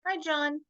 Hi, John.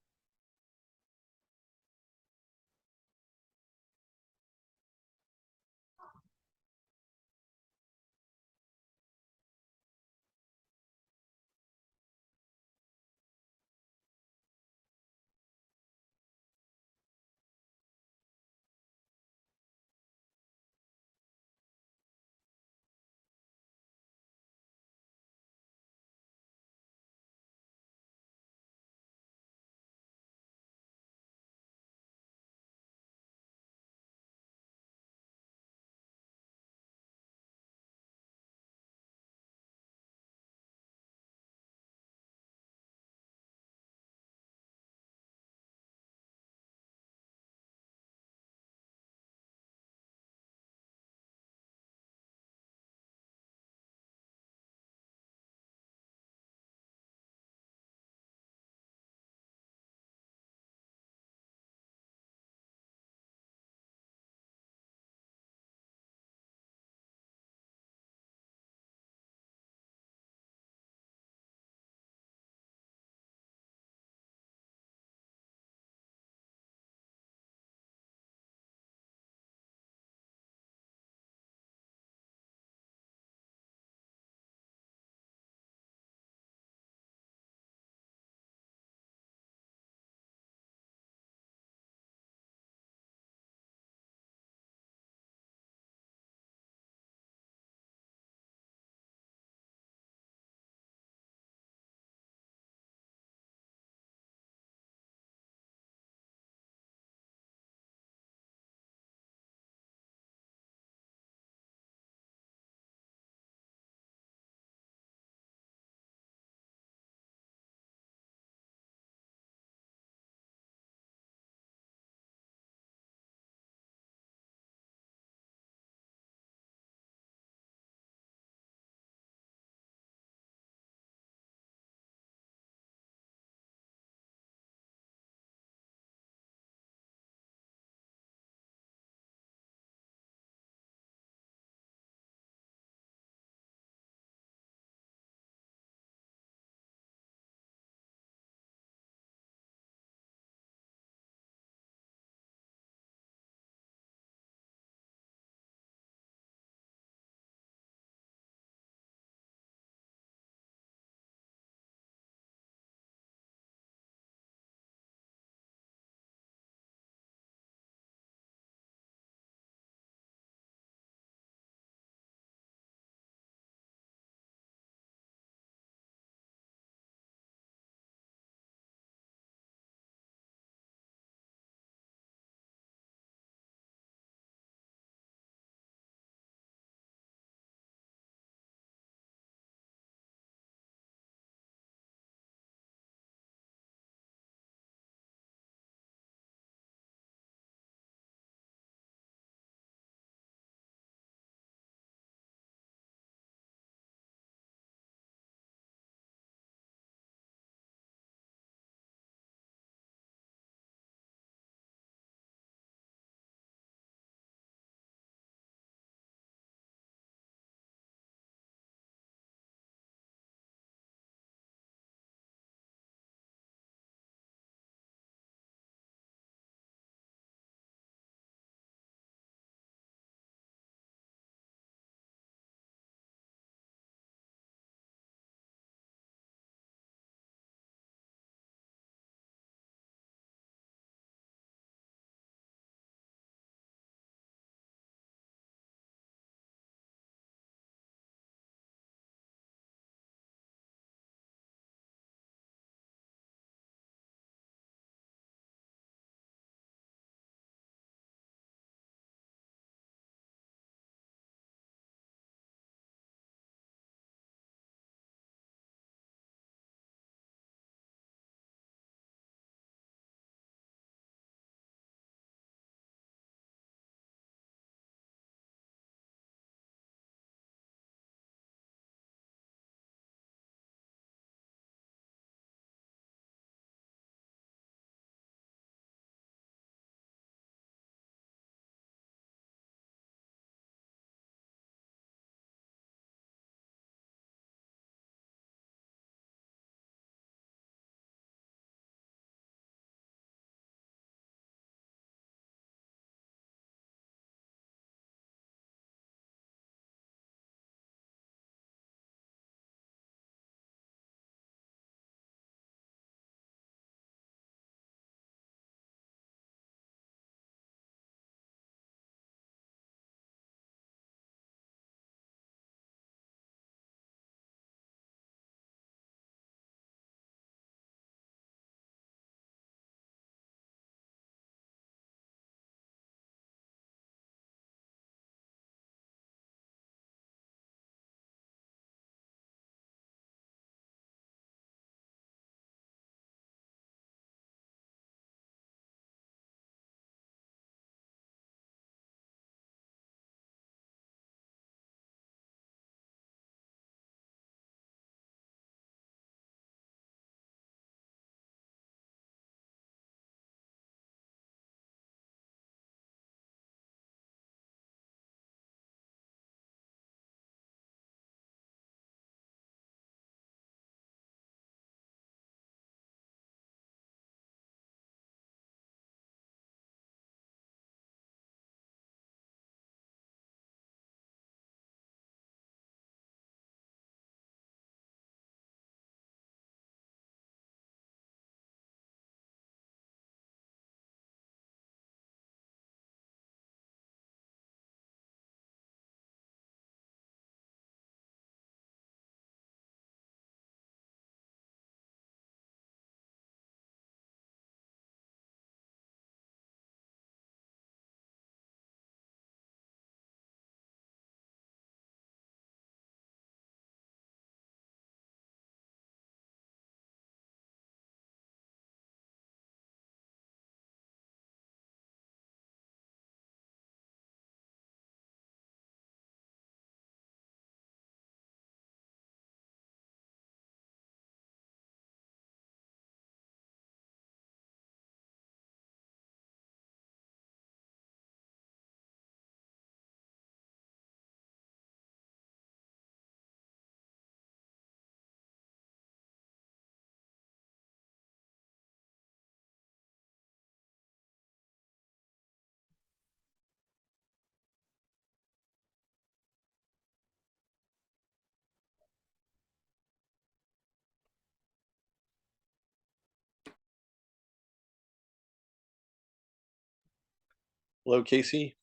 Hello, Casey.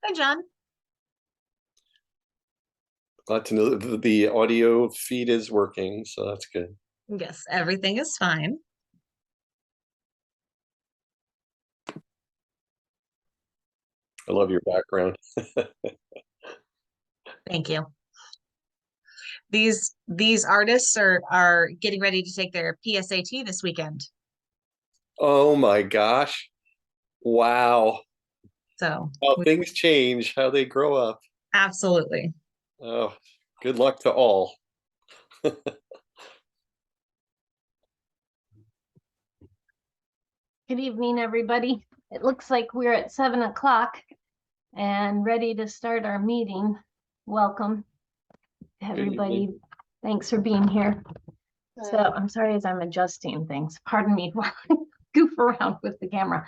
Hi, John. Glad to know that the audio feed is working, so that's good. Yes, everything is fine. I love your background. Thank you. These artists are getting ready to take their PSAT this weekend. Oh my gosh. Wow. So How things change, how they grow up. absolutely. Oh, good luck to all. Good evening, everybody. It looks like we're at 7 o'clock and ready to start our meeting. Welcome, everybody. Thanks for being here. So I'm sorry as I'm adjusting things. Pardon me while I goof around with the camera.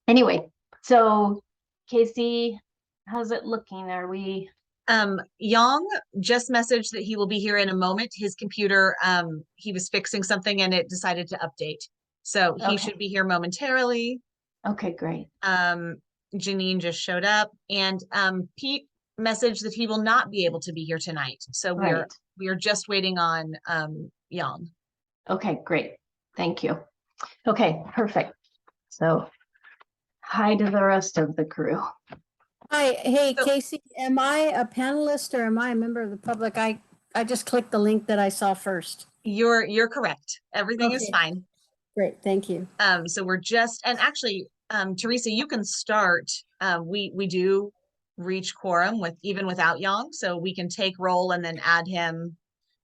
Anyway, so Casey, how's it looking? Are we? Yang just messaged that he will be here in a moment. His computer, he was fixing something and it decided to update. So he should be here momentarily. Okay, great. Janine just showed up, and Pete messaged that he will not be able to be here tonight. So we are just waiting on Yang. Okay, great. Thank you. Okay, perfect. So hi to the rest of the crew. Hi, hey, Casey, am I a panelist or am I a member of the public? I just clicked the link that I saw first. You're correct. Everything is fine. Great, thank you. So we're just, and actually, Teresa, you can start. We do reach quorum even without Yang, so we can take roll and then add him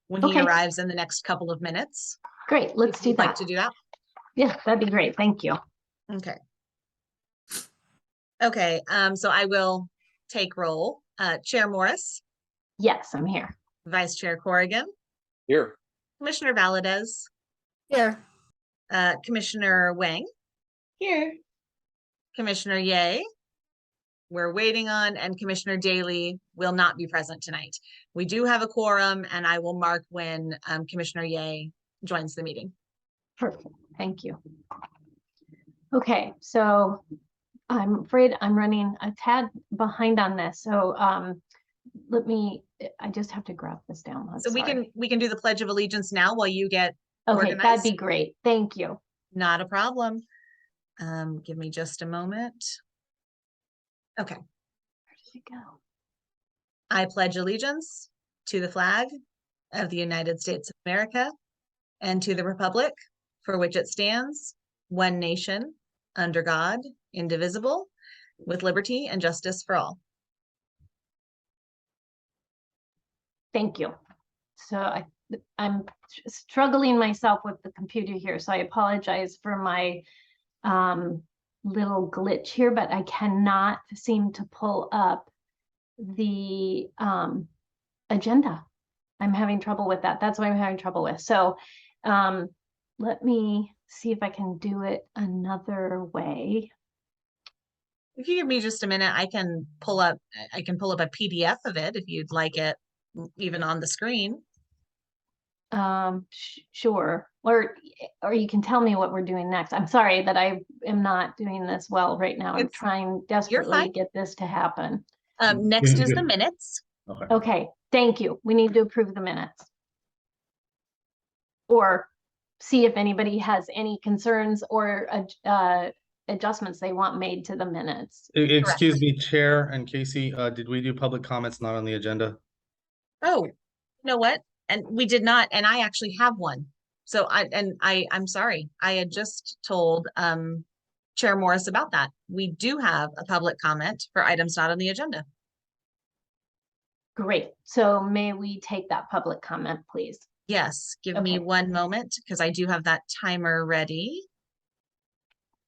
when he arrives in the next couple of minutes. Great, let's do that. Like to do that? Yeah, that'd be great. Thank you. Okay. Okay, so I will take roll. Chair Morris. Yes, I'm here. Vice Chair Corrigan. Here. Commissioner Valadez. Here. Commissioner Wang. Here. Commissioner Ye. We're waiting on, and Commissioner Daly will not be present tonight. We do have a quorum, and I will mark when Commissioner Ye joins the meeting. Perfect. Thank you. Okay, so I'm afraid I'm running a tad behind on this. So I just have to grab this down. So we can do the Pledge of Allegiance now while you get organized. That'd be great. Thank you. Not a problem. Give me just a moment. Okay. Where did it go? I pledge allegiance to the flag of the United States of America and to the republic for which it stands, one nation, under God, indivisible, with liberty and justice for all. Thank you. So I'm struggling myself with the computer here, so I apologize for my little glitch here, but I cannot seem to pull up the agenda. I'm having trouble with that. That's what I'm having trouble with. So let me see if I can do it another way. If you give me just a minute, I can pull up a PDF of it if you'd like it even on the screen. Sure. Or you can tell me what we're doing next. I'm sorry that I am not doing this well right now. I'm trying desperately to get this to happen. Next is the minutes. Okay, thank you. We need to approve the minutes. Or see if anybody has any concerns or adjustments they want made to the minutes. Excuse me, Chair and Casey, did we do public comments not on the agenda? Oh, you know what? And we did not, and I actually have one. So I'm sorry. I had just told Chair Morris about that. We do have a public comment for items not on the agenda. Great. So may we take that public comment, please? Yes, give me one moment because I do have that timer ready.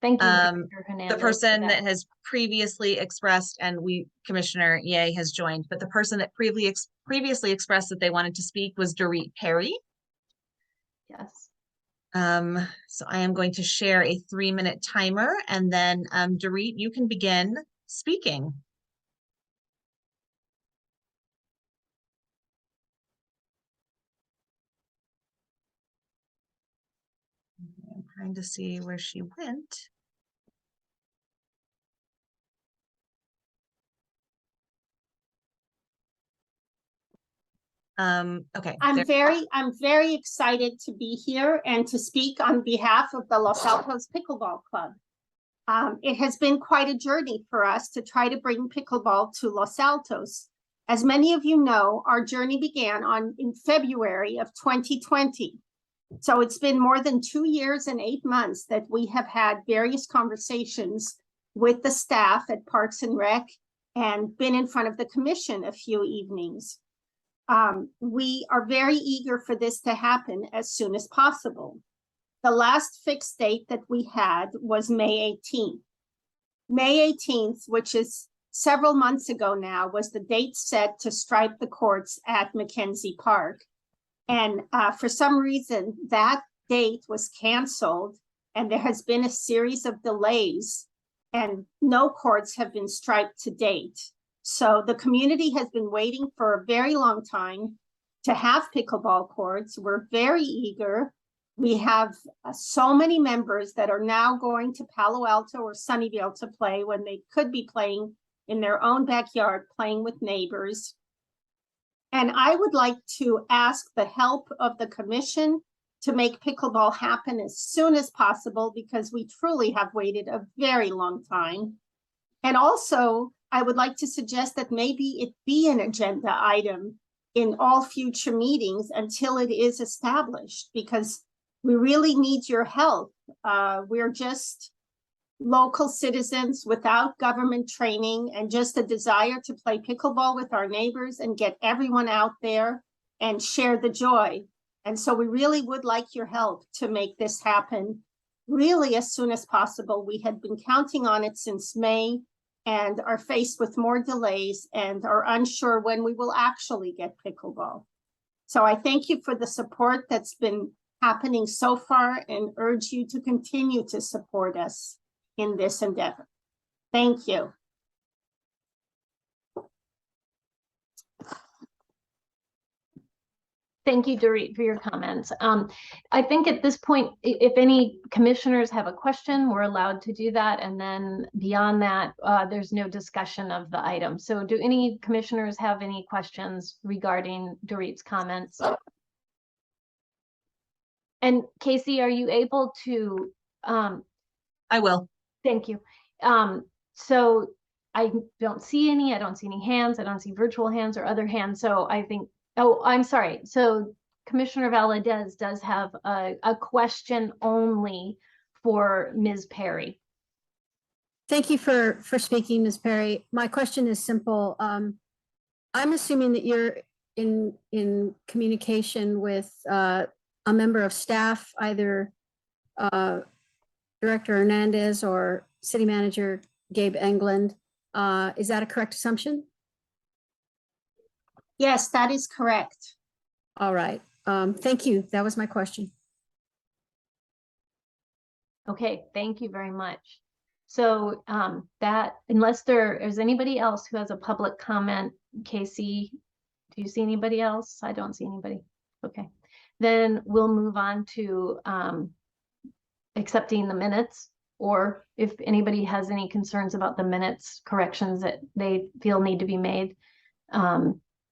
Thank you, Mr. Hernandez, the person that has previously expressed, and Commissioner Ye has joined, but the person that previously expressed that they wanted to speak was Dorit Perry. Yes. So I am going to share a 3-minute timer, and then Dorit, you can begin speaking. trying to see where she went. Okay. I'm very excited to be here and to speak on behalf of the Los Altos Pickleball Club. It has been quite a journey for us to try to bring pickleball to Los Altos. As many of you know, our journey began in February of 2020. So it's been more than 2 years and 8 months that we have had various conversations with the staff at Parks and Rec and been in front of the commission a few evenings. We are very eager for this to happen as soon as possible. The last fixed date that we had was May 18th. May 18th, which is several months ago now, was the date set to stripe the courts at Mackenzie Park. And for some reason, that date was canceled, and there has been a series of delays, and no courts have been striped to date. So the community has been waiting for a very long time to have pickleball courts. We're very eager. We have so many members that are now going to Palo Alto or Sunnyvale to play when they could be playing in their own backyard, playing with neighbors. And I would like to ask the help of the commission to make pickleball happen as soon as possible, because we truly have waited a very long time. And also, I would like to suggest that maybe it be an agenda item in all future meetings until it is established, because we really need your help. We're just local citizens without government training and just a desire to play pickleball with our neighbors and get everyone out there and share the joy. And so we really would like your help to make this happen really as soon as possible. We had been counting on it since May and are faced with more delays and are unsure when we will actually get pickleball. So I thank you for the support that's been happening so far and urge you to continue to support us in this endeavor. Thank you. Thank you, Dorit, for your comments. I think at this point, if any commissioners have a question, we're allowed to do that. And then beyond that, there's no discussion of the item. So do any commissioners have any questions regarding Dorit's comments? And Casey, are you able to? I will. Thank you. So I don't see any hands. I don't see virtual hands or other hands. So I think, oh, I'm sorry. So Commissioner Valadez does have a question only for Ms. Perry. Thank you for speaking, Ms. Perry. My question is simple. I'm assuming that you're in communication with a member of staff, either Director Hernandez or City Manager Gabe England. Is that a correct assumption? Yes, that is correct. All right. Thank you. That was my question. Okay, thank you very much. So that, unless there is anybody else who has a public comment, Casey, do you see anybody else? I don't see anybody. Okay, then we'll move on to accepting the minutes, or if anybody has any concerns about the minutes, corrections that they feel need to be made,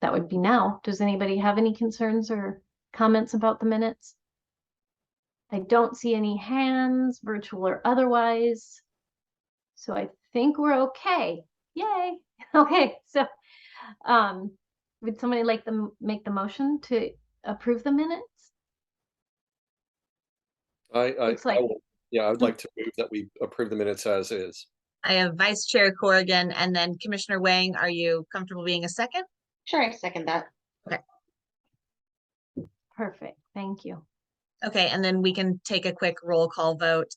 that would be now. Does anybody have any concerns or comments about the minutes? I don't see any hands, virtual or otherwise. So I think we're okay. Yay. Okay, so would somebody like to make the motion to approve the minutes? Looks like, Yeah, I would like to move that we approve the minutes as is. I have Vice Chair Corrigan and then Commissioner Wang. Are you comfortable being a second? Sure, I second that. perfect. Thank you. Okay, and then we can take a quick roll call vote.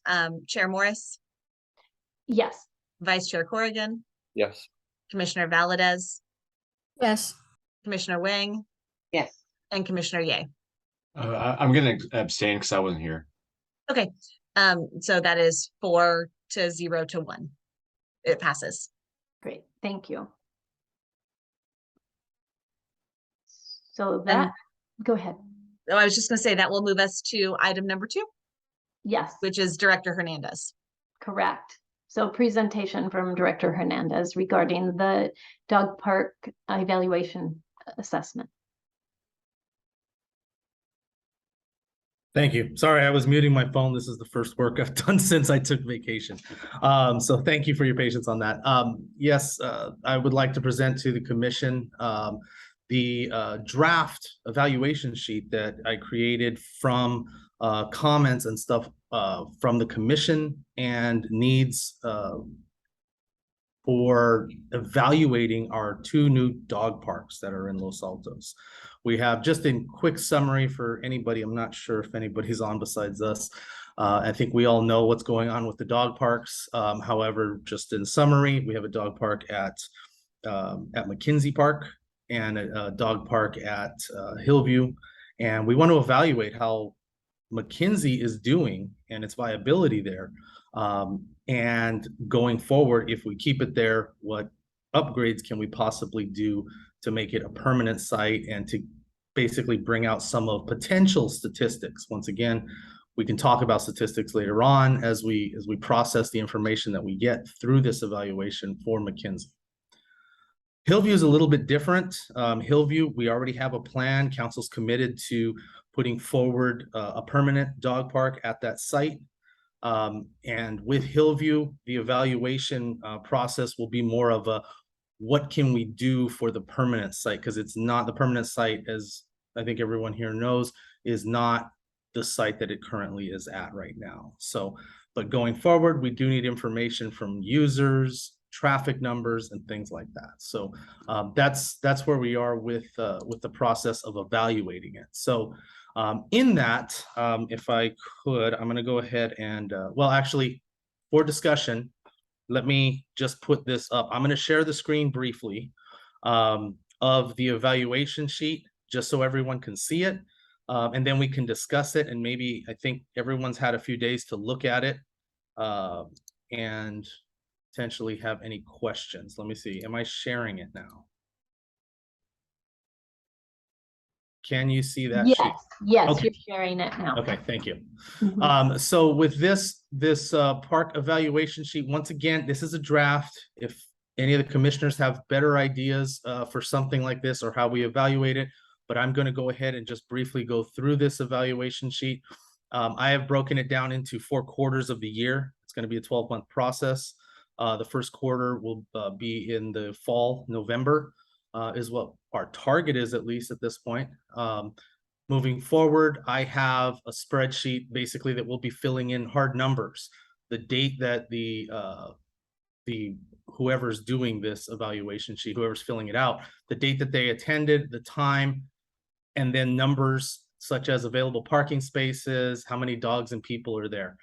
Chair Morris, Yes. Vice Chair Corrigan, Yes. Commissioner Valadez, Yes. Commissioner Wang, Yes. and Commissioner Ye. I'm gonna abstain because I wasn't here. Okay, so that is 4 to 0 to 1. It passes. Great. Thank you. So that, go ahead. Oh, I was just gonna say that will move us to item number 2. Yes, which is Director Hernandez. correct. So presentation from Director Hernandez regarding the dog park evaluation assessment. Thank you. Sorry, I was muting my phone. This is the first work I've done since I took vacation. So thank you for your patience on that. Yes, I would like to present to the commission the draft evaluation sheet that I created from comments and stuff from the commission and needs for evaluating our 2 new dog parks that are in Los Altos. We have, just in quick summary for anybody, I'm not sure if anybody's on besides us. I think we all know what's going on with the dog parks. However, just in summary, we have a dog park at McKinsey Park and a dog park at Hillview. And we want to evaluate how McKinsey is doing and its viability there. And going forward, if we keep it there, what upgrades can we possibly do to make it a permanent site and to basically bring out some of potential statistics? Once again, we can talk about statistics later on as we process the information that we get through this evaluation for McKinsey. Hillview is a little bit different. Hillview, we already have a plan. Council's committed to putting forward a permanent dog park at that site. And with Hillview, the evaluation process will be more of a, what can we do for the permanent site? Because it's not, the permanent site, as I think everyone here knows, is not the site that it currently is at right now. So, but going forward, we do need information from users, traffic numbers, and things like that. So that's where we are with the process of evaluating it. So in that, if I could, I'm going to go ahead and, well, actually, for discussion, let me just put this up. I'm going to share the screen briefly of the evaluation sheet, just so everyone can see it. And then we can discuss it. And maybe, I think everyone's had a few days to look at it and potentially have any questions. Let me see. Am I sharing it now? Can you see that Yes, sheet? yes, Okay. you're sharing it now. Okay, thank you. Mhm. So with this park evaluation sheet, once again, this is a draft. If any of the commissioners have better ideas for something like this or how we evaluate it, but I'm going to go ahead and just briefly go through this evaluation sheet. I have broken it down into 4 quarters of the year. It's going to be a 12-month process. The first quarter will be in the fall, November, is what our target is, at least at this point. Moving forward, I have a spreadsheet basically that will be filling in hard numbers, the date that the whoever's doing this evaluation sheet, whoever's filling it out, the date that they attended, the time, and then numbers such as available parking spaces, how many dogs and people are there.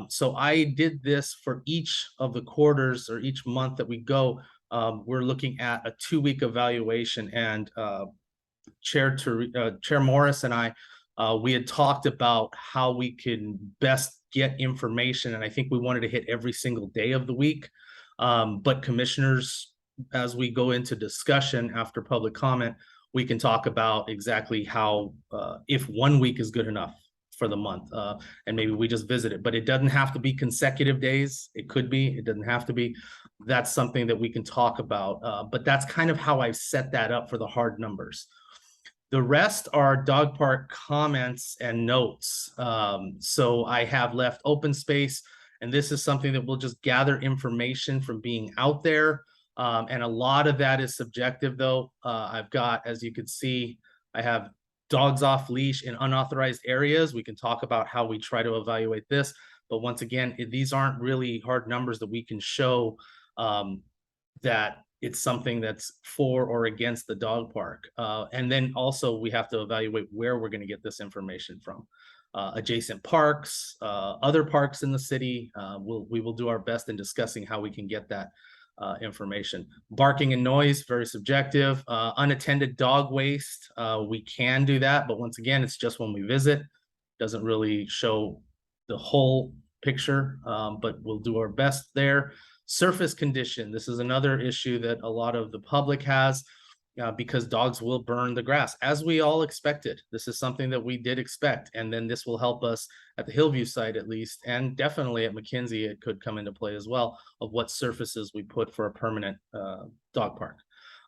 So I did this for each of the quarters or each month that we go. We're looking at a 2-week evaluation, and Chair Morris and I, we had talked about how we can best get information, and I think we wanted to hit every single day of the week. But commissioners, as we go into discussion after public comment, we can talk about exactly how, if 1 week is good enough for the month, and maybe we just visit it, but it doesn't have to be consecutive days. It could be, it doesn't have to be. That's something that we can talk about, but that's kind of how I've set that up for the hard numbers. The rest are dog park comments and notes. So I have left open space, and this is something that we'll just gather information from being out there. And a lot of that is subjective though. I've got, as you can see, I have dogs off leash in unauthorized areas. We can talk about how we try to evaluate this, but once again, these aren't really hard numbers that we can show that it's something that's for or against the dog park. And then also we have to evaluate where we're going to get this information from. Adjacent parks, other parks in the city. We will do our best in discussing how we can get that information. Barking and noise, very subjective. Unattended dog waste, we can do that, but once again, it's just when we visit. Doesn't really show the whole picture, but we'll do our best there. Surface condition, this is another issue that a lot of the public has. because dogs will burn the grass, as we all expected. This is something that we did expect, and then this will help us at the Hillview site at least, and definitely at McKinsey it could come into play as well, of what surfaces we put for a permanent dog park.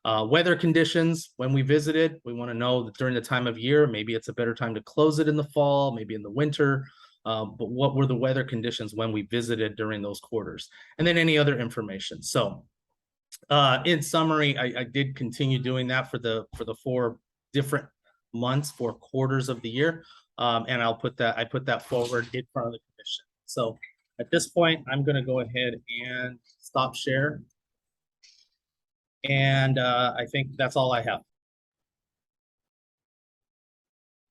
Weather conditions, when we visited, we want to know that during the time of year, maybe it's a better time to close it in the fall, maybe in the winter, but what were the weather conditions when we visited during those quarters? And then any other information. So in summary, I did continue doing that for the 4 different months, 4 quarters of the year. And I put that forward in front of the commission. So at this point, I'm going to go ahead and stop share. And I think that's all I have.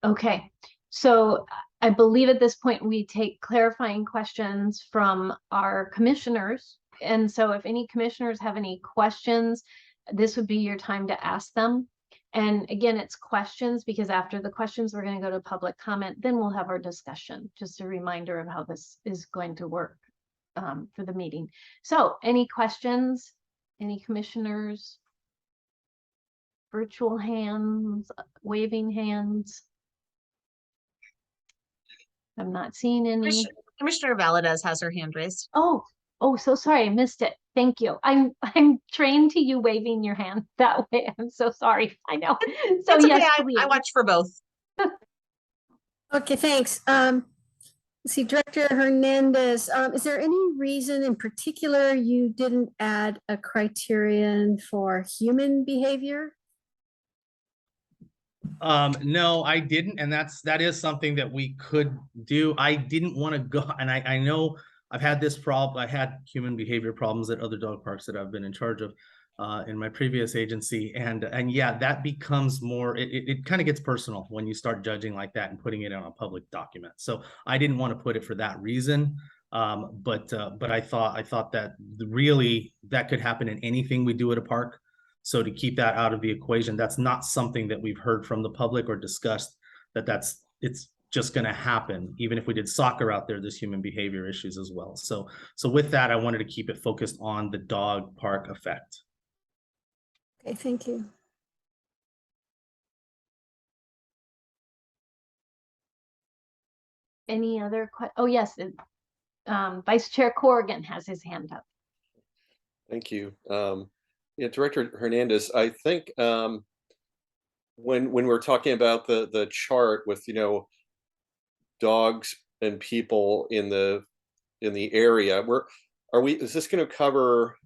Okay, so I believe at this point we take clarifying questions from our commissioners. And so if any commissioners have any questions, this would be your time to ask them. And again, it's questions, because after the questions, we're going to go to public comment, then we'll have our discussion. Just a reminder of how this is going to work for the meeting. So any questions? Any commissioners? Virtual hands, waving hands? I'm not seeing any. Commissioner Valadez has her hand raised. Oh, so sorry, I missed it. Thank you. I'm trained to you waving your hand that way. I'm so sorry. I know. So It's yes, okay. please. I watch for both. Okay, thanks. Let's see, Director Hernandez, is there any reason in particular you didn't add a criterion for human behavior? No, I didn't, and that is something that we could do. I didn't want to go, and I know I've had this problem. I had human behavior problems at other dog parks that I've been in charge of in my previous agency, and yeah, that becomes more. It kind of gets personal when you start judging like that and putting it on a public document. So I didn't want to put it for that reason. But I thought that really that could happen in anything we do at a park. So to keep that out of the equation, that's not something that we've heard from the public or discussed, it's just going to happen. Even if we did soccer out there, there's human behavior issues as well. So with that, I wanted to keep it focused on the dog park effect. Okay, thank you. Any other questions? Oh, yes. Vice Chair Corrigan has his hand up. Thank you. Yeah, Director Hernandez, I think when we're talking about the chart with dogs and people in the area, is this going to cover?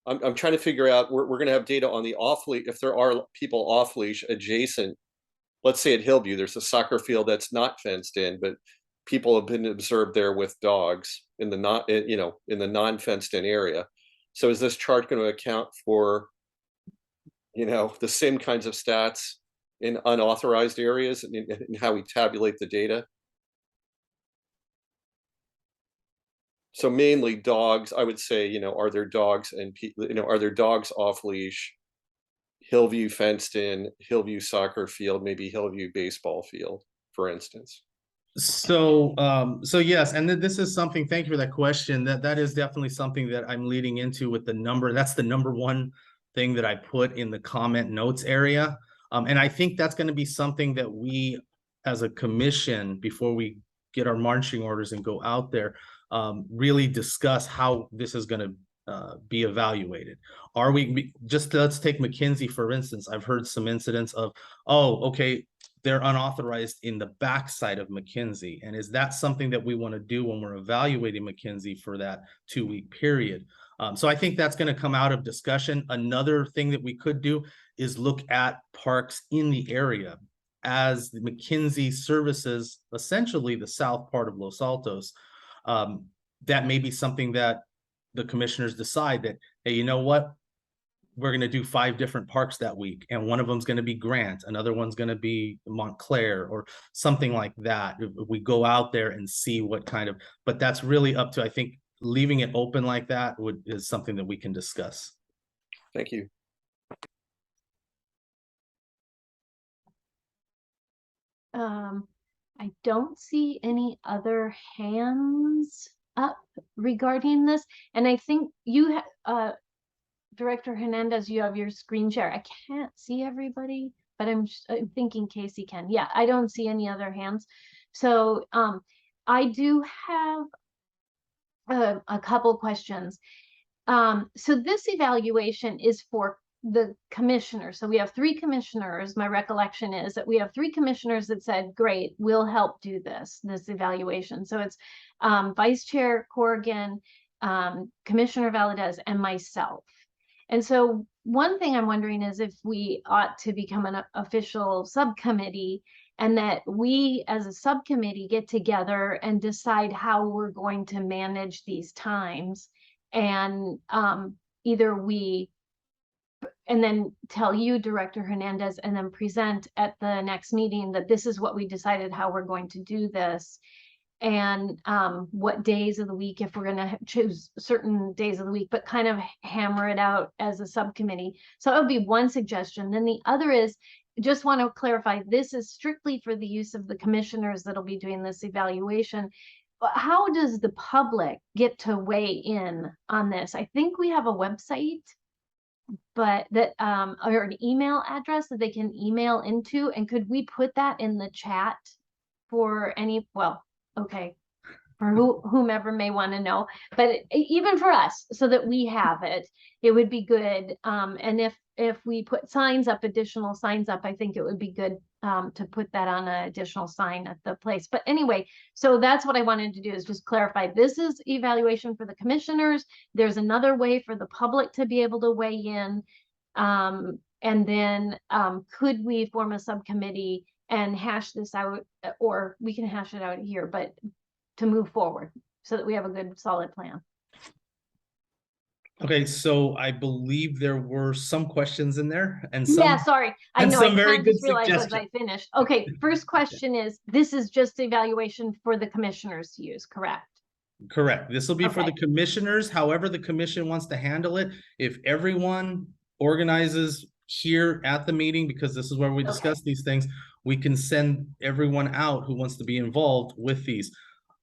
I'm trying to figure out. We're going to have data on the off leash, if there are people off leash adjacent. Let's say at Hillview, there's a soccer field that's not fenced in, but people have been observed there with dogs in the non fenced in area. So is this chart going to account for, the same kinds of stats in unauthorized areas and how we tabulate the data? So mainly dogs, I would say, are there dogs and are there dogs off leash, Hillview fenced in, Hillview soccer field, maybe Hillview baseball field, for instance? So yes, and this is something, thank you for that question. That is definitely something that I'm leading into with the number. That's the number one thing that I put in the comment notes area. And I think that's going to be something that we as a commission, before we get our marching orders and go out there, really discuss how this is going to be evaluated. Let's take McKinsey, for instance. I've heard some incidents of, okay, they're unauthorized in the backside of McKinsey. And is that something that we want to do when we're evaluating McKinsey for that 2-week period? So I think that's going to come out of discussion. Another thing that we could do is look at parks in the area, as the McKinsey services essentially the south part of Los Altos. That may be something that the commissioners decide that, hey, you know what? We're going to do 5 different parks that week, and one of them is going to be Grant, another one's going to be Montclair, or something like that. If we go out there and see what kind of, but that's really up to, I think, leaving it open like that is something that we can discuss. Thank you. I don't see any other hands up regarding this, and I think you Director Hernandez, you have your screen share. I can't see everybody, but I'm thinking Casey can. Yeah, I don't see any other hands. So I do have a couple questions. So this evaluation is for the commissioners. So we have 3 commissioners. My recollection is that we have 3 commissioners that said, great, we'll help do this evaluation. So it's Vice Chair Corrigan, Commissioner Valadez, and myself. And so one thing I'm wondering is if we ought to become an official subcommittee, and that we as a subcommittee get together and decide how we're going to manage these times. And either we, and then tell you, Director Hernandez, and then present at the next meeting that this is what we decided, how we're going to do this. And what days of the week, if we're going to choose certain days of the week, but kind of hammer it out as a subcommittee. So that would be one suggestion. Then the other is, just want to clarify, this is strictly for the use of the commissioners that'll be doing this evaluation. How does the public get to weigh in on this? I think we have a website, but that or an email address that they can email into. And could we put that in the chat for any, well, okay, for whomever may want to know, but even for us, so that we have it, it would be good. And if we put signs up, additional signs up, I think it would be good to put that on an additional sign at the place. But anyway, so that's what I wanted to do, is just clarify, this is evaluation for the commissioners. There's another way for the public to be able to weigh in. And then could we form a subcommittee and hash this out, or we can hash it out here, but to move forward so that we have a good solid plan. Okay, so I believe there were some questions in there and some. Yeah, sorry. I and know, some I very kind of good just realized as I suggestions. finished. Okay, first question is, this is just evaluation for the commissioners to use, correct? Correct. This will be for the Okay. commissioners, however the commission wants to handle it. If everyone organizes here at the meeting, because this is where we discuss these things, we can send everyone out who wants to be involved with these.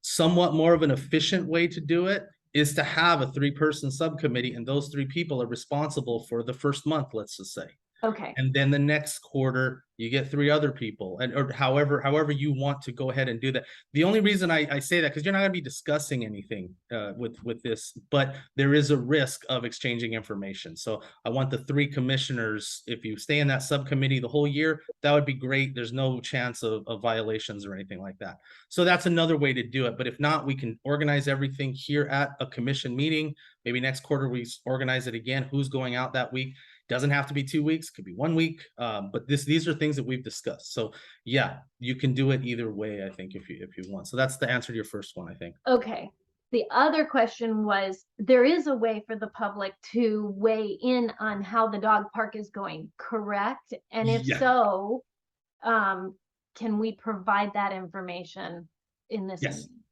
Somewhat more of an efficient way to do it is to have a 3-person subcommittee, and those 3 people are responsible for the first month, let's just say. Okay. And then the next quarter, you get 3 other people, and or however you want to go ahead and do that. The only reason I say that, because you're not going to be discussing anything with this, but there is a risk of exchanging information. So I want the 3 commissioners, if you stay in that subcommittee the whole year, that would be great. There's no chance of violations or anything like that. So that's another way to do it. But if not, we can organize everything here at a commission meeting. Maybe next quarter we organize it again. Who's going out that week? Doesn't have to be 2 weeks, could be 1 week. But these are things that we've discussed. So yeah, you can do it either way, I think, if you want. So that's the answer to your first one, I think. Okay. The other question was, there is a way for the public to weigh in on how the dog park is going, correct? And if so, can we provide that information in this Yes. meeting?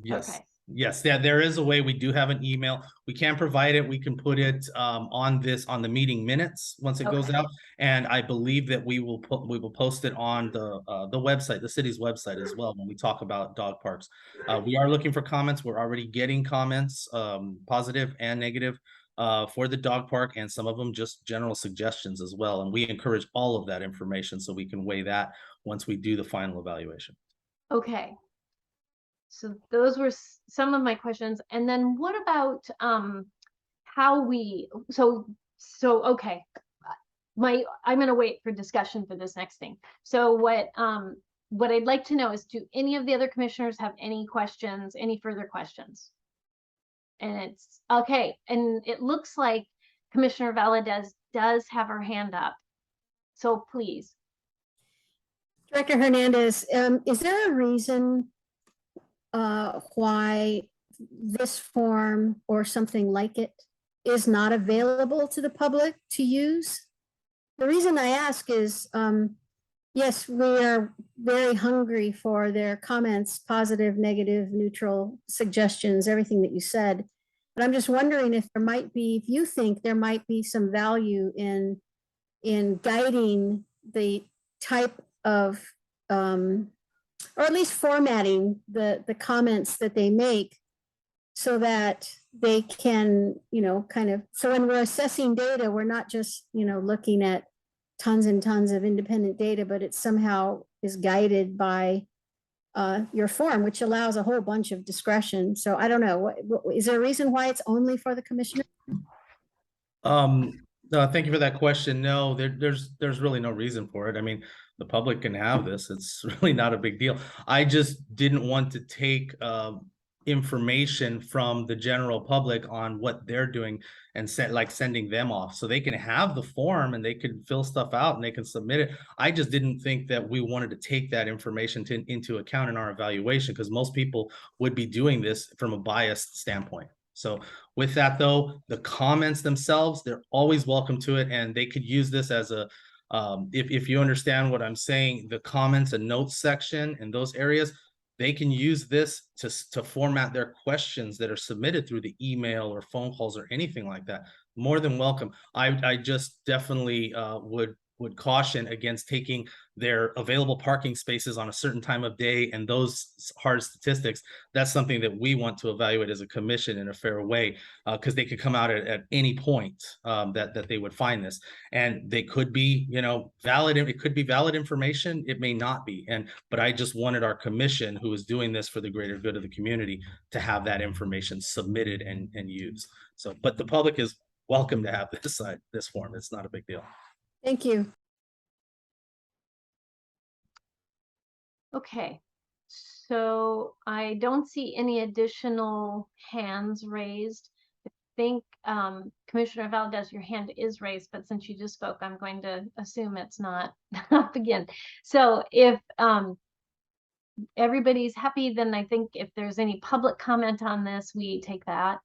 Yes. Okay. Yes, yeah, there is a way. We do have an email. We can provide it. We can put it on the meeting minutes once it goes out. And I believe that we will post it on the website, the city's website as well, when we talk about dog parks. We are looking for comments. We're already getting comments, positive and negative, for the dog park, and some of them just general suggestions as well. And we encourage all of that information so we can weigh that once we do the final evaluation. Okay. So those were some of my questions. And then what about how we, so okay. I'm going to wait for discussion for this next thing. So what I'd like to know is, do any of the other commissioners have any questions, any further questions? And it's okay. And it looks like Commissioner Valadez does have her hand up. So please. Director Hernandez, is there a reason why this form or something like it is not available to the public to use? The reason I ask is, yes, we are very hungry for their comments, positive, negative, neutral suggestions, everything that you said. But I'm just wondering if there might be, if you think there might be some value in guiding the type of or at least formatting the comments that they make, so that they can, kind of, so when we're assessing data, we're not just, looking at tons and tons of independent data, but it somehow is guided by your form, which allows a whole bunch of discretion. So I don't know, is there a reason why it's only for the commissioner? No, thank you for that question. No, there's really no reason for it. I mean, the public can have this. It's really not a big deal. I just didn't want to take information from the general public on what they're doing and sending them off. So they can have the form and they can fill stuff out and they can submit it. I just didn't think that we wanted to take that information into account in our evaluation, because most people would be doing this from a biased standpoint. So with that though, the comments themselves, they're always welcome to it, and they could use this as a, if you understand what I'm saying, the comments and notes section in those areas, they can use this to format their questions that are submitted through the email or phone calls or anything like that. More than welcome. I just definitely would caution against taking their available parking spaces on a certain time of day and those hard statistics. That's something that we want to evaluate as a commission in a fair way, because they could come out at any point that they would find this, and they could be, valid. It could be valid information. It may not be. But I just wanted our commission, who is doing this for the greater good of the community, to have that information submitted and used. So, but the public is welcome to have this form. It's not a big deal. Thank you. Okay, so I don't see any additional hands raised. I think Commissioner Valdez, your hand is raised, but since you just spoke, I'm going to assume it's not up again. So if everybody's happy, then I think if there's any public comment on this, we take that.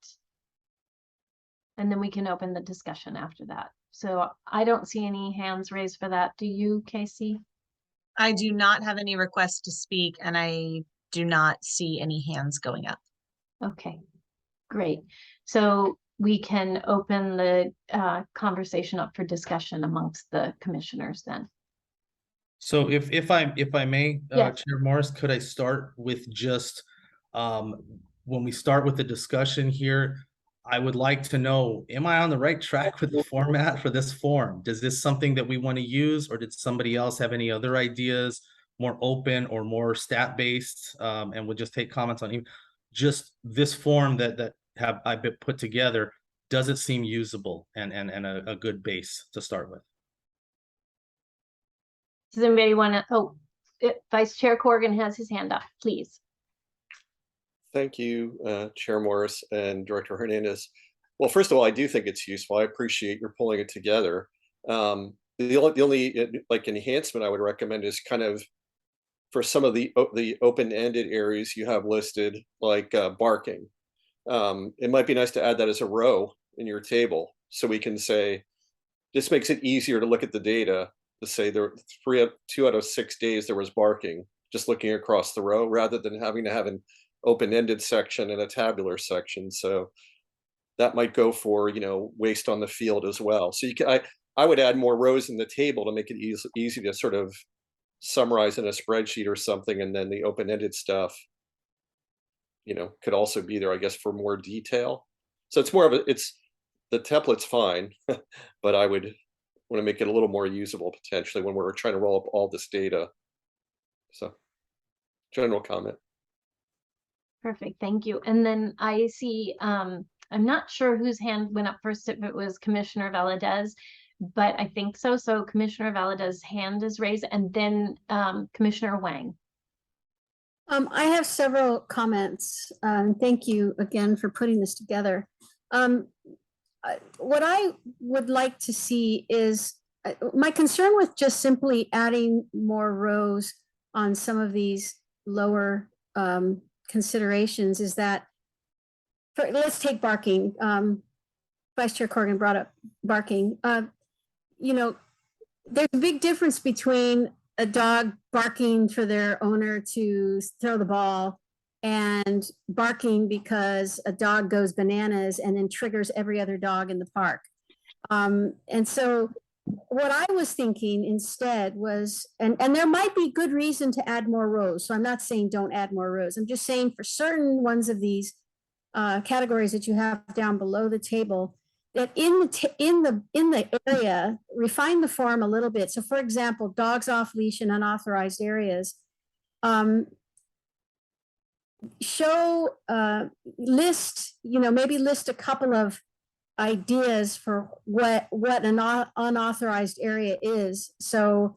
And then we can open the discussion after that. So I don't see any hands raised for that. Do you, Casey? I do not have any requests to speak, and I do not see any hands going up. Okay, great. So we can open the conversation up for discussion amongst the commissioners then. So if I may, Yes. Chair Morris, could I start with just when we start with the discussion here, I would like to know, am I on the right track with the format for this form? Is this something that we want to use, or did somebody else have any other ideas, more open or more stat-based? And we'll just take comments on just this form that I've been put together. Does it seem usable and a good base to start with? Does anybody want to, Vice Chair Corrigan has his hand up, please. Thank you, Chair Morris and Director Hernandez. Well, first of all, I do think it's useful. I appreciate your pulling it together. The only like enhancement I would recommend is kind of for some of the open-ended areas you have listed, like barking. It might be nice to add that as a row in your table, so we can say, this makes it easier to look at the data to say there 2 out of 6 days there was barking, just looking across the row, rather than having to have an open-ended section and a tabular section. So that might go for, waste on the field as well. So I would add more rows in the table to make it easy to sort of summarize in a spreadsheet or something, and then the open-ended stuff, could also be there, I guess, for more detail. So it's more of the template's fine, but I would want to make it a little more usable potentially when we're trying to roll up all this data. So general comment. Perfect, thank you. And then I see, I'm not sure whose hand went up first, if it was Commissioner Valadez, but I think so. So Commissioner Valadez's hand is raised, and then Commissioner Wang. I have several comments. Thank you again for putting this together. What I would like to see is my concern with just simply adding more rows on some of these lower considerations is that, let's take barking. Vice Chair Corrigan brought up barking. There's a big difference between a dog barking for their owner to throw the ball and barking because a dog goes bananas and then triggers every other dog in the park. And so what I was thinking instead was, and there might be good reason to add more rows. So I'm not saying don't add more rows. I'm just saying for certain ones of these, categories that you have down below the table, that in the area, refine the form a little bit. So for example, dogs off leash in unauthorized areas. Show, list, maybe list a couple of ideas for what an unauthorized area is. So,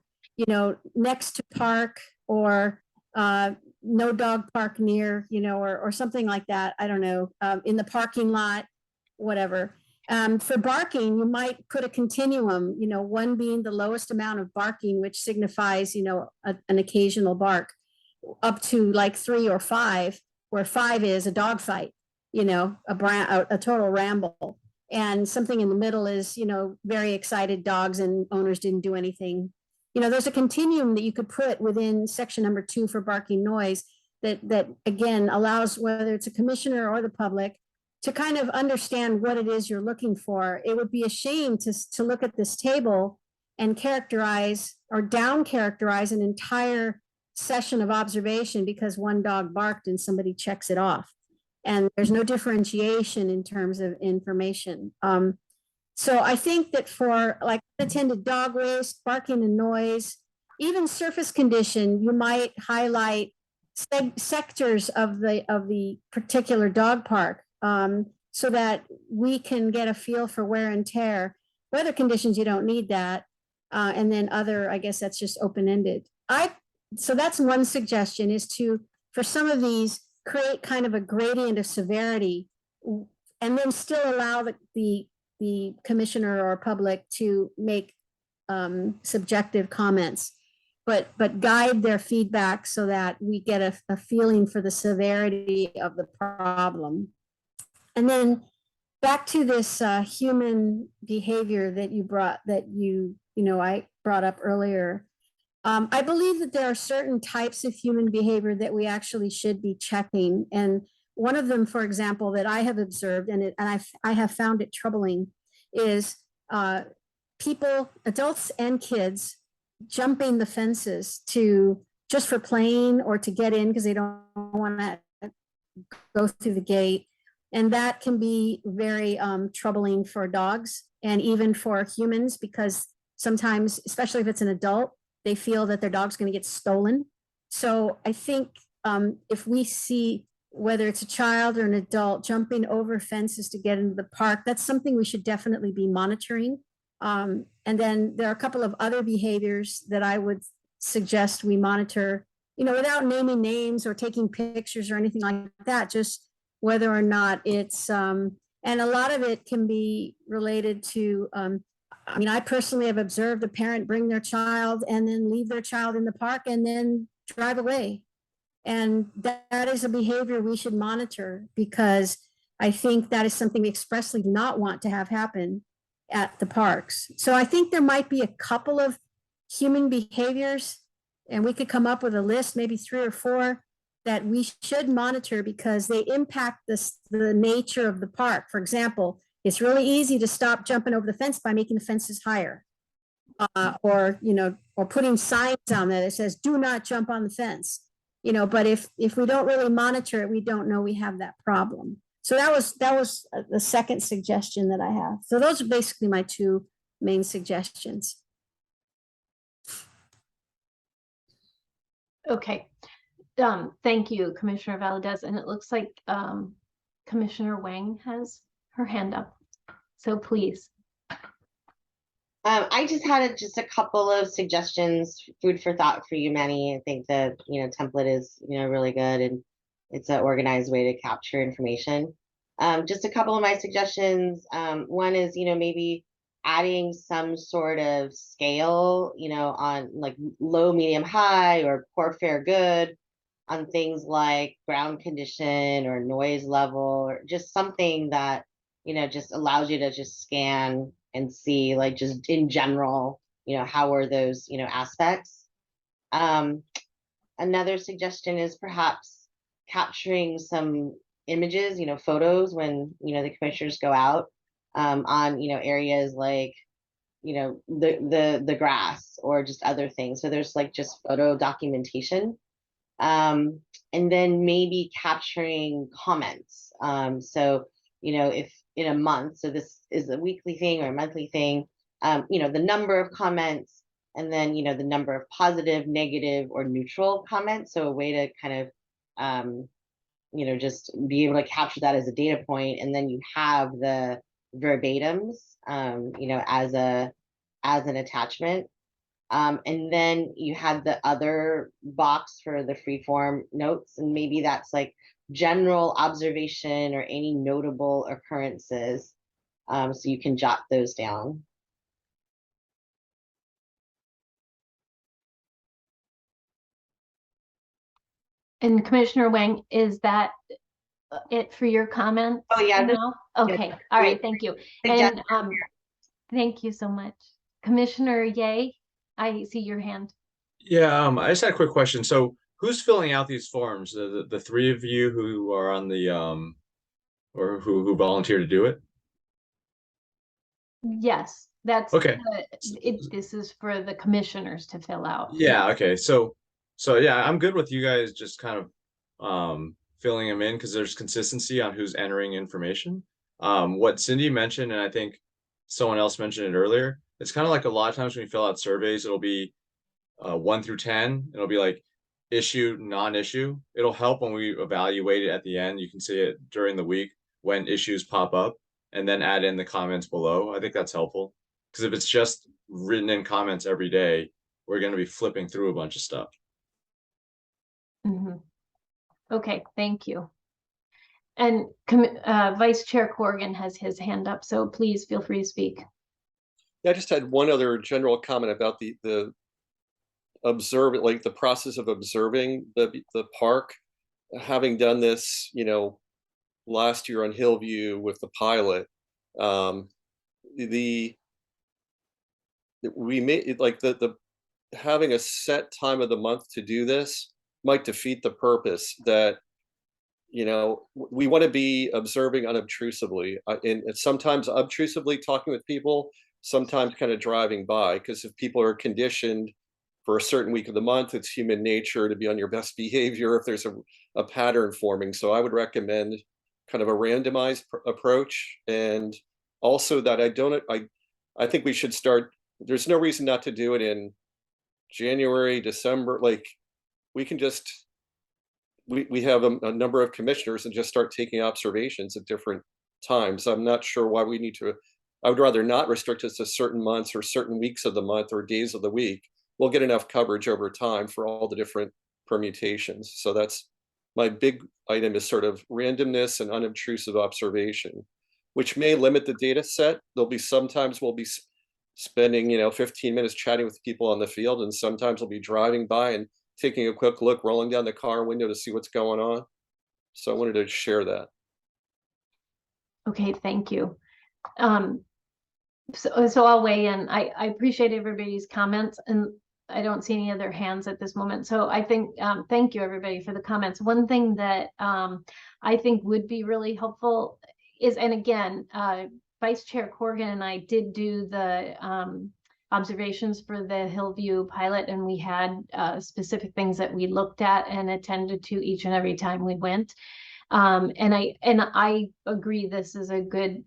next to park, or no dog park near, or something like that. I don't know, in the parking lot, whatever. For barking, you might put a continuum, one being the lowest amount of barking, which signifies, an occasional bark, up to like 3 or 5, where 5 is a dog fight, a total ramble. And something in the middle is, very excited dogs and owners didn't do anything. There's a continuum that you could put within section number 2 for barking noise that again allows, whether it's a commissioner or the public, to kind of understand what it is you're looking for. It would be a shame to look at this table and characterize or down characterize an entire session of observation because one dog barked and somebody checks it off. And there's no differentiation in terms of information. So I think that for like unattended dog waste, barking and noise, even surface condition, you might highlight sectors of the particular dog park, so that we can get a feel for wear and tear. Weather conditions, you don't need that. And then other, I guess that's just open-ended. So that's one suggestion, is to, for some of these, create kind of a gradient of severity, and then still allow the commissioner or public to make subjective comments, but guide their feedback so that we get a feeling for the severity of the problem. And then back to this human behavior that you brought, I brought up earlier. I believe that there are certain types of human behavior that we actually should be checking. And one of them, for example, that I have observed, and I have found it troubling, is people, adults and kids, jumping the fences just for playing or to get in because they don't want to go through the gate. And that can be very troubling for dogs and even for humans, because sometimes, especially if it's an adult, they feel that their dog's going to get stolen. So I think if we see, whether it's a child or an adult, jumping over fences to get into the park, that's something we should definitely be monitoring. And then there are a couple of other behaviors that I would suggest we monitor, without naming names or taking pictures or anything like that, just whether or not it's, and a lot of it can be related to, I personally have observed a parent bring their child and then leave their child in the park and then drive away. And that is a behavior we should monitor, because I think that is something we expressly do not want to have happen at the parks. So I think there might be a couple of human behaviors, and we could come up with a list, maybe 3 or 4, that we should monitor because they impact the nature of the park. For example, it's really easy to stop jumping over the fence by making the fences higher, or putting signs on there that says, "Do not jump on the fence." But if we don't really monitor it, we don't know we have that problem. So that was the second suggestion that I have. So those are basically my 2 main suggestions. Okay. Thank you, Commissioner Valdez. And it looks like Commissioner Wang has her hand up. So please. I just had just a couple of suggestions, food for thought for you, Manny. I think the template is really good, and it's an organized way to capture information. Just a couple of my suggestions. One is maybe adding some sort of scale, on like low, medium, high, or poor, fair, good, on things like ground condition or noise level, or just something that just allows you to just scan and see, like, just in general, how are those, aspects. Another suggestion is perhaps capturing some images, photos when, the commissioners go out on, areas like, the grass or just other things. So there's like just photo documentation. And then maybe capturing comments. So, if in a month, so this is a weekly thing or a monthly thing, the number of comments, and then, the number of positive, negative, or neutral comments. So a way to kind of, just be able to capture that as a data point, and then you have the verbatims, as an attachment. And then you have the other box for the freeform notes, and maybe that's like general observation or any notable occurrences. So you can jot those down. And Commissioner Wang, is that it for your comment? Oh yeah. Now? Okay, all right, thank you. And thank you so much. Commissioner Ye, I see your hand. Yeah, I just had a quick question. So who's filling out these forms? The three of you who are on the or who volunteer to do it? Yes, that's Okay. This is for the commissioners to fill out. Yeah, okay. So yeah, I'm good with you guys just kind of filling them in because there's consistency on who's entering information. What Cindy mentioned, and I think someone else mentioned it earlier, it's kind of like a lot of times when you fill out surveys, it'll be 1 through 10. It'll be like issue, non-issue. It'll help when we evaluate it at the end. You can see it during the week when issues pop up, and then add in the comments below. I think that's helpful because if it's just written in comments every day, we're going to be flipping through a bunch of stuff. Mm-hmm. Okay, thank you. And Vice Chair Corrigan has his hand up, so please feel free to speak. Yeah, I just had one other general comment about the process of observing the park. Having done this, last year on Hillview with the pilot, we made it like the having a set time of the month to do this might defeat the purpose that we want to be observing unobtrusively, and sometimes obtrusively talking with people, sometimes kind of driving by, because if people are conditioned for a certain week of the month, it's human nature to be on your best behavior if there's a pattern forming. So I would recommend kind of a randomized approach, and also that I think we should start, there's no reason not to do it in January, December. Like we can just we have a number of commissioners and just start taking observations at different times. I'm not sure why we need to. I would rather not restrict us to certain months or certain weeks of the month or days of the week. We'll get enough coverage over time for all the different permutations. So that's my big item, is sort of randomness and unobtrusive observation, which may limit the data set. There'll be sometimes we'll be spending 15 minutes chatting with people on the field, and sometimes we'll be driving by and taking a quick look, rolling down the car window to see what's going on. So I wanted to share that. Okay, thank you. So I'll weigh in. I appreciate everybody's comments, and I don't see any other hands at this moment. So I think, thank you everybody for the comments. One thing that I think would be really helpful is, and again, Vice Chair Corrigan and I did do the observations for the Hillview pilot, and we had specific things that we looked at and attended to each and every time we went. And I agree, this is a good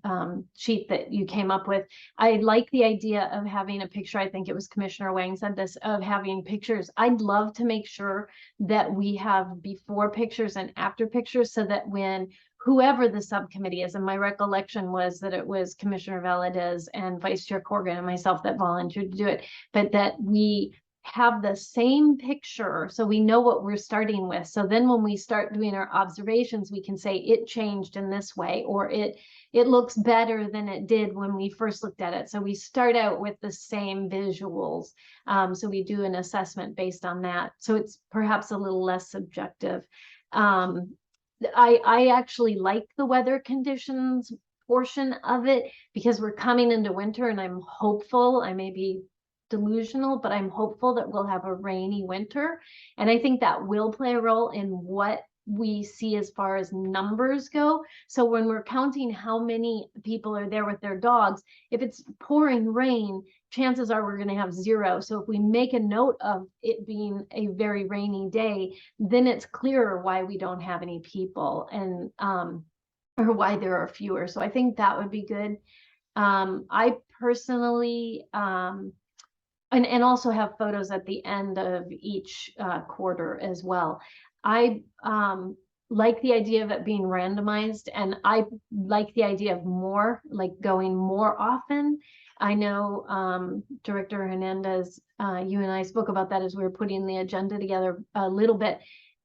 sheet that you came up with. I like the idea of having a picture. I think it was Commissioner Wang said this, of having pictures. I'd love to make sure that we have before pictures and after pictures, so that when whoever the subcommittee is, and my recollection was that it was Commissioner Valadez and Vice Chair Corrigan and myself that volunteered to do it, but that we have the same picture so we know what we're starting with. So then when we start doing our observations, we can say it changed in this way, or it looks better than it did when we first looked at it. So we start out with the same visuals. So we do an assessment based on that. So it's perhaps a little less subjective. I actually like the weather conditions portion of it, because we're coming into winter, and I'm hopeful, I may be delusional, but I'm hopeful that we'll have a rainy winter. And I think that will play a role in what we see as far as numbers go. So when we're counting how many people are there with their dogs, if it's pouring rain, chances are we're going to have 0. So if we make a note of it being a very rainy day, then it's clearer why we don't have any people, and or why there are fewer. So I think that would be good. I personally, and also have photos at the end of each quarter as well. I like the idea of it being randomized, and I like the idea of more, like going more often. I know Director Hernandez, you and I spoke about that as we were putting the agenda together a little bit.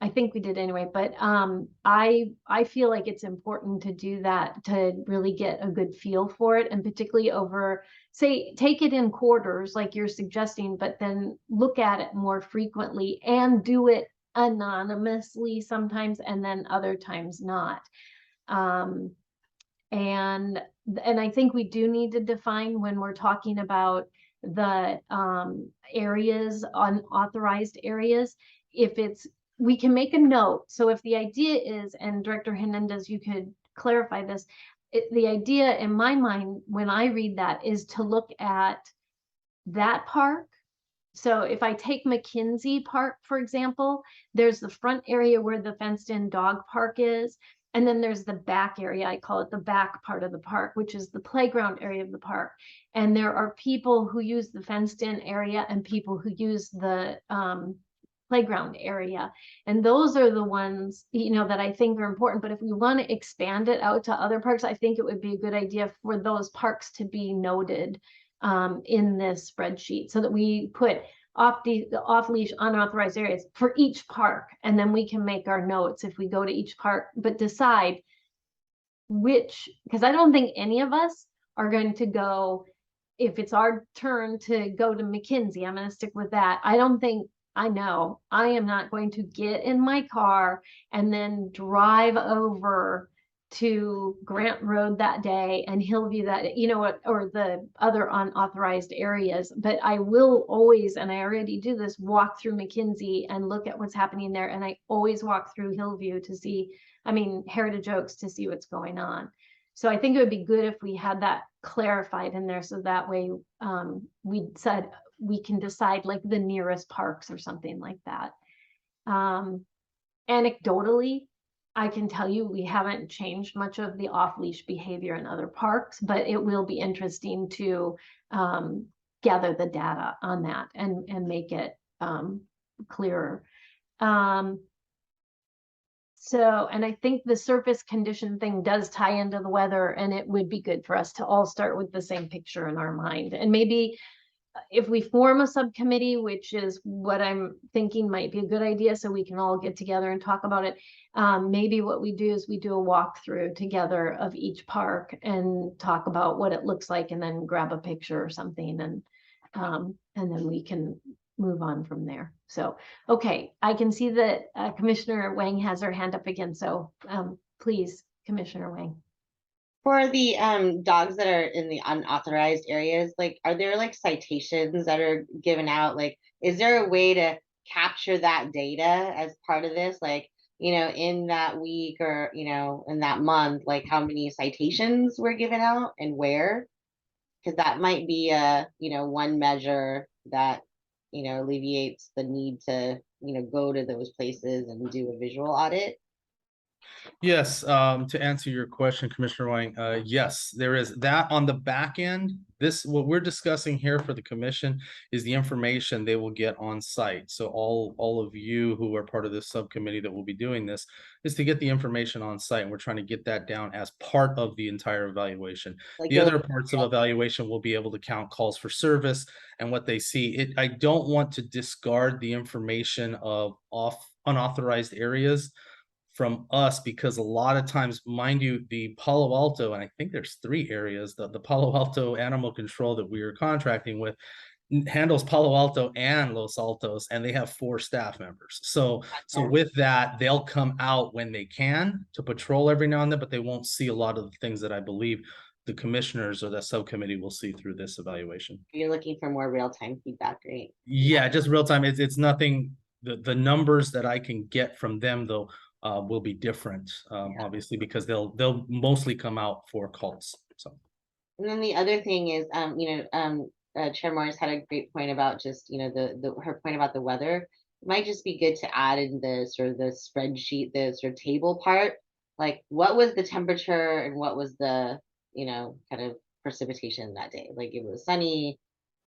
I think we did anyway, but I feel like it's important to do that, to really get a good feel for it, and particularly over, say, take it in quarters like you're suggesting, but then look at it more frequently and do it anonymously sometimes, and then other times not. And I think we do need to define, when we're talking about the areas, unauthorized areas, if it's, we can make a note. So if the idea is, and Director Hernandez, you could clarify this, the idea in my mind when I read that is to look at that park. So if I take McKinsey Park, for example, there's the front area where the fenced in dog park is. And then there's the back area, I call it the back part of the park, which is the playground area of the park. And there are people who use the fenced in area and people who use the playground area. And those are the ones, you know, that I think are important. But if we want to expand it out to other parks, I think it would be a good idea for those parks to be noted in this spreadsheet, so that we put off-leash unauthorized areas for each park, and then we can make our notes if we go to each park, but decide which, because I don't think any of us are going to go, if it's our turn to go to McKinsey, I'm going to stick with that. I don't think, I know I am not going to get in my car and then drive over to Grant Road that day and Hillview that, you know what, or the other unauthorized areas. But I will always, and I already do this, walk through McKinsey and look at what's happening there. And I always walk through Hillview to see, I mean, Heritage Oaks, to see what's going on. So I think it would be good if we had that clarified in there, so that way we said we can decide like the nearest parks or something like that. Anecdotally, I can tell you we haven't changed much of the off-leash behavior in other parks, but it will be interesting to gather the data on that and make it clearer. So, and I think the surface condition thing does tie into the weather, and it would be good for us to all start with the same picture in our mind. And maybe if we form a subcommittee, which is what I'm thinking might be a good idea, so we can all get together and talk about it. Maybe what we do is we do a walkthrough together of each park and talk about what it looks like, and then grab a picture or something, and then we can move on from there. So, okay, I can see that Commissioner Wang has her hand up again. So please, Commissioner Wang. For the dogs that are in the unauthorized areas, like, are there like citations that are given out? Like, is there a way to capture that data as part of this? Like, you know, in that week, or, you know, in that month, like how many citations were given out and where? Because that might be a, you know, one measure that, you know, alleviates the need to, you know, go to those places and do a visual audit. Yes, to answer your question, Commissioner Wang, yes, there is that on the back end. This, what we're discussing here for the commission, is the information they will get on site. So all of you who are part of this subcommittee that will be doing this is to get the information on site, and we're trying to get that down as part of the entire evaluation. Like The other parts of evaluation will be able to count calls for service and what they see. I don't want to discard the information of unauthorized areas from us, because a lot of times, mind you, the Palo Alto, and I think there's 3 areas, the Palo Alto Animal Control that we are contracting with handles Palo Alto and Los Altos, and they have 4 staff members. So with that, they'll come out when they can to patrol every now and then, but they won't see a lot of the things that I believe the commissioners or the subcommittee will see through this evaluation. You're looking for more real-time feedback, right? Yeah, just real time. It's nothing. The numbers that I can get from them, though, will be different, obviously, because they'll mostly come out for calls. So. And then the other thing is, Chair Morris had a great point about just, her point about the weather. It might just be good to add in the sort of the spreadsheet, the sort of table part, like what was the temperature and what was the, kind of precipitation that day, like it was sunny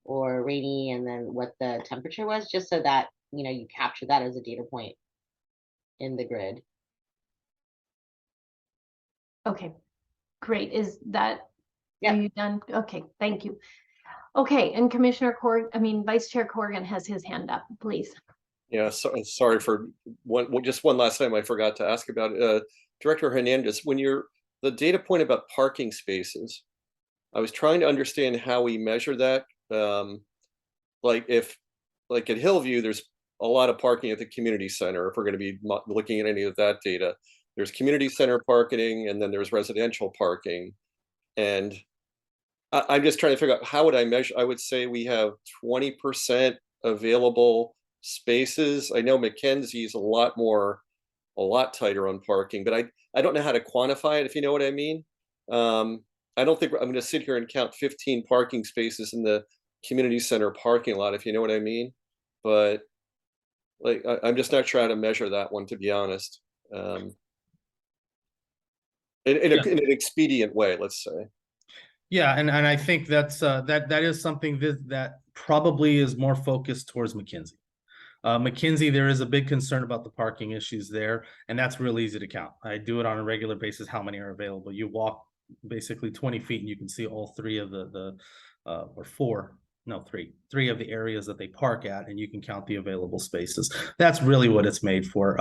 or rainy, and then what the temperature was, just so that, you capture that as a data point in the grid. Okay, great. Is that, Yeah. are you done? Okay, thank you. Okay, and Vice Chair Corrigan has his hand up, please. Yeah, so sorry for just one last time I forgot to ask about Director Hernandez, when the data point about parking spaces, I was trying to understand how we measure that. Like at Hillview, there's a lot of parking at the community center. If we're going to be looking at any of that data, there's community center parking, and then there's residential parking. And I'm just trying to figure out, how would I measure? I would say we have 20% available spaces. I know Mackenzie's a lot tighter on parking, but I don't know how to quantify it, if you know what I mean. I don't think I'm going to sit here and count 15 parking spaces in the community center parking lot, if you know what I mean. But like, I'm just not sure how to measure that one, to be honest. In an expedient way, let's say. Yeah, and I think that's that is something that probably is more focused towards McKinsey. McKinsey, there is a big concern about the parking issues there, and that's real easy to count. I do it on a regular basis, how many are available. You walk basically 20 feet and you can see all three of three of the areas that they park at, and you can count the available spaces. That's really what it's made for.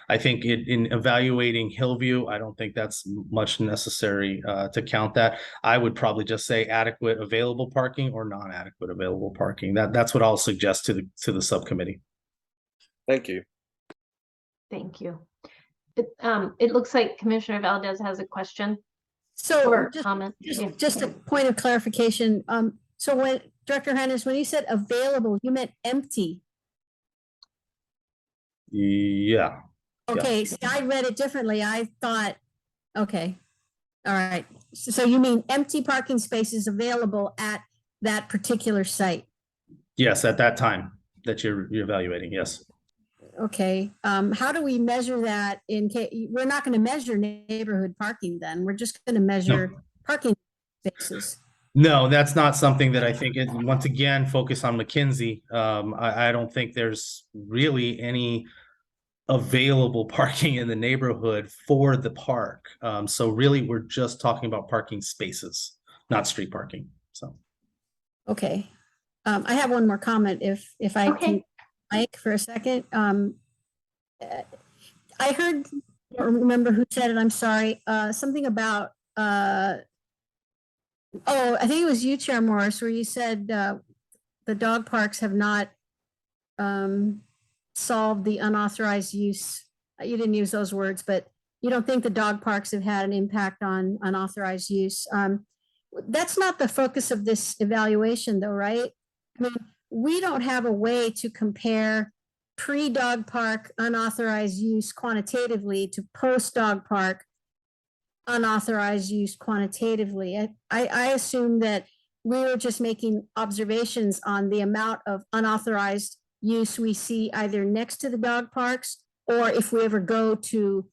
I think in evaluating Hillview, I don't think that's much necessary to count that. I would probably just say adequate available parking or non-adequate available parking. That's what I'll suggest to the subcommittee. Thank you. Thank you. It looks like Commissioner Valdez has a question So or comment. just a point of clarification. So when Director Hernandez, when you said available, you meant empty. Yeah. Okay, see, I read it differently. I thought, okay, all right. So you mean empty parking spaces available at that particular site? Yes, at that time that you're evaluating, yes. Okay, how do we measure that in case, we're not gonna measure neighborhood parking then, we're just gonna measure parking spaces? No, that's not something that I think once again, focus on McKinsey. I don't think there's really any available parking in the neighborhood for the park. So really, we're just talking about parking spaces, not street parking. So. Okay, I have one more comment if I can, Mike, for a second. I heard, I don't remember who said it, I'm sorry, something about, I think it was you, Chair Morris, where you said the dog parks have not solved the unauthorized use. You didn't use those words, but you don't think the dog parks have had an impact on unauthorized use. That's not the focus of this evaluation though, right? I mean, we don't have a way to compare pre-dog park unauthorized use quantitatively to post-dog park unauthorized use quantitatively. I assume that we were just making observations on the amount of unauthorized use we see either next to the dog parks, or if we ever go to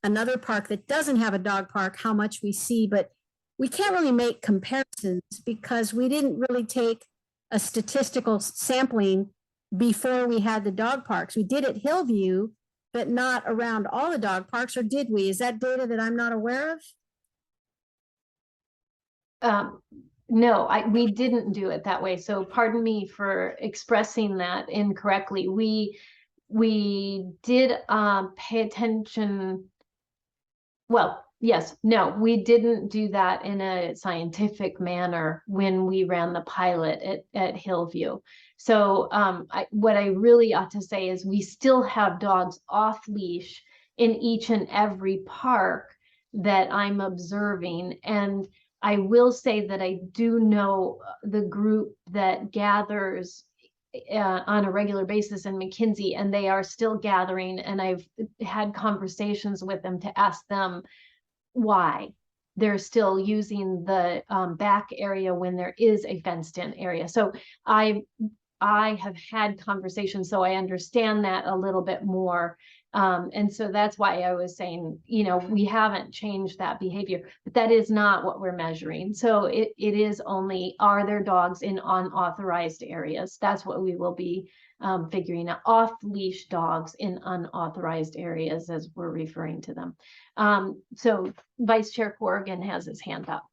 another park that doesn't have a dog park, how much we see. But we can't really make comparisons because we didn't really take a statistical sampling before we had the dog parks. We did at Hillview, but not around all the dog parks, or did we? Is that data that I'm not aware of? No, we didn't do it that way. So pardon me for expressing that incorrectly. We did pay attention. Well, yes, no, we didn't do that in a scientific manner when we ran the pilot at Hillview. So what I really ought to say is we still have dogs off leash in each and every park that I'm observing. And I will say that I do know the group that gathers on a regular basis in McKinsey, and they are still gathering, and I've had conversations with them to ask them why they're still using the back area when there is a fenced in area. So I have had conversations, so I understand that a little bit more. And so that's why I was saying, you know, we haven't changed that behavior, but that is not what we're measuring. So it is only, are there dogs in unauthorized areas? That's what we will be figuring out. Off leash dogs in unauthorized areas, as we're referring to them. So Vice Chair Corrigan has his hand up.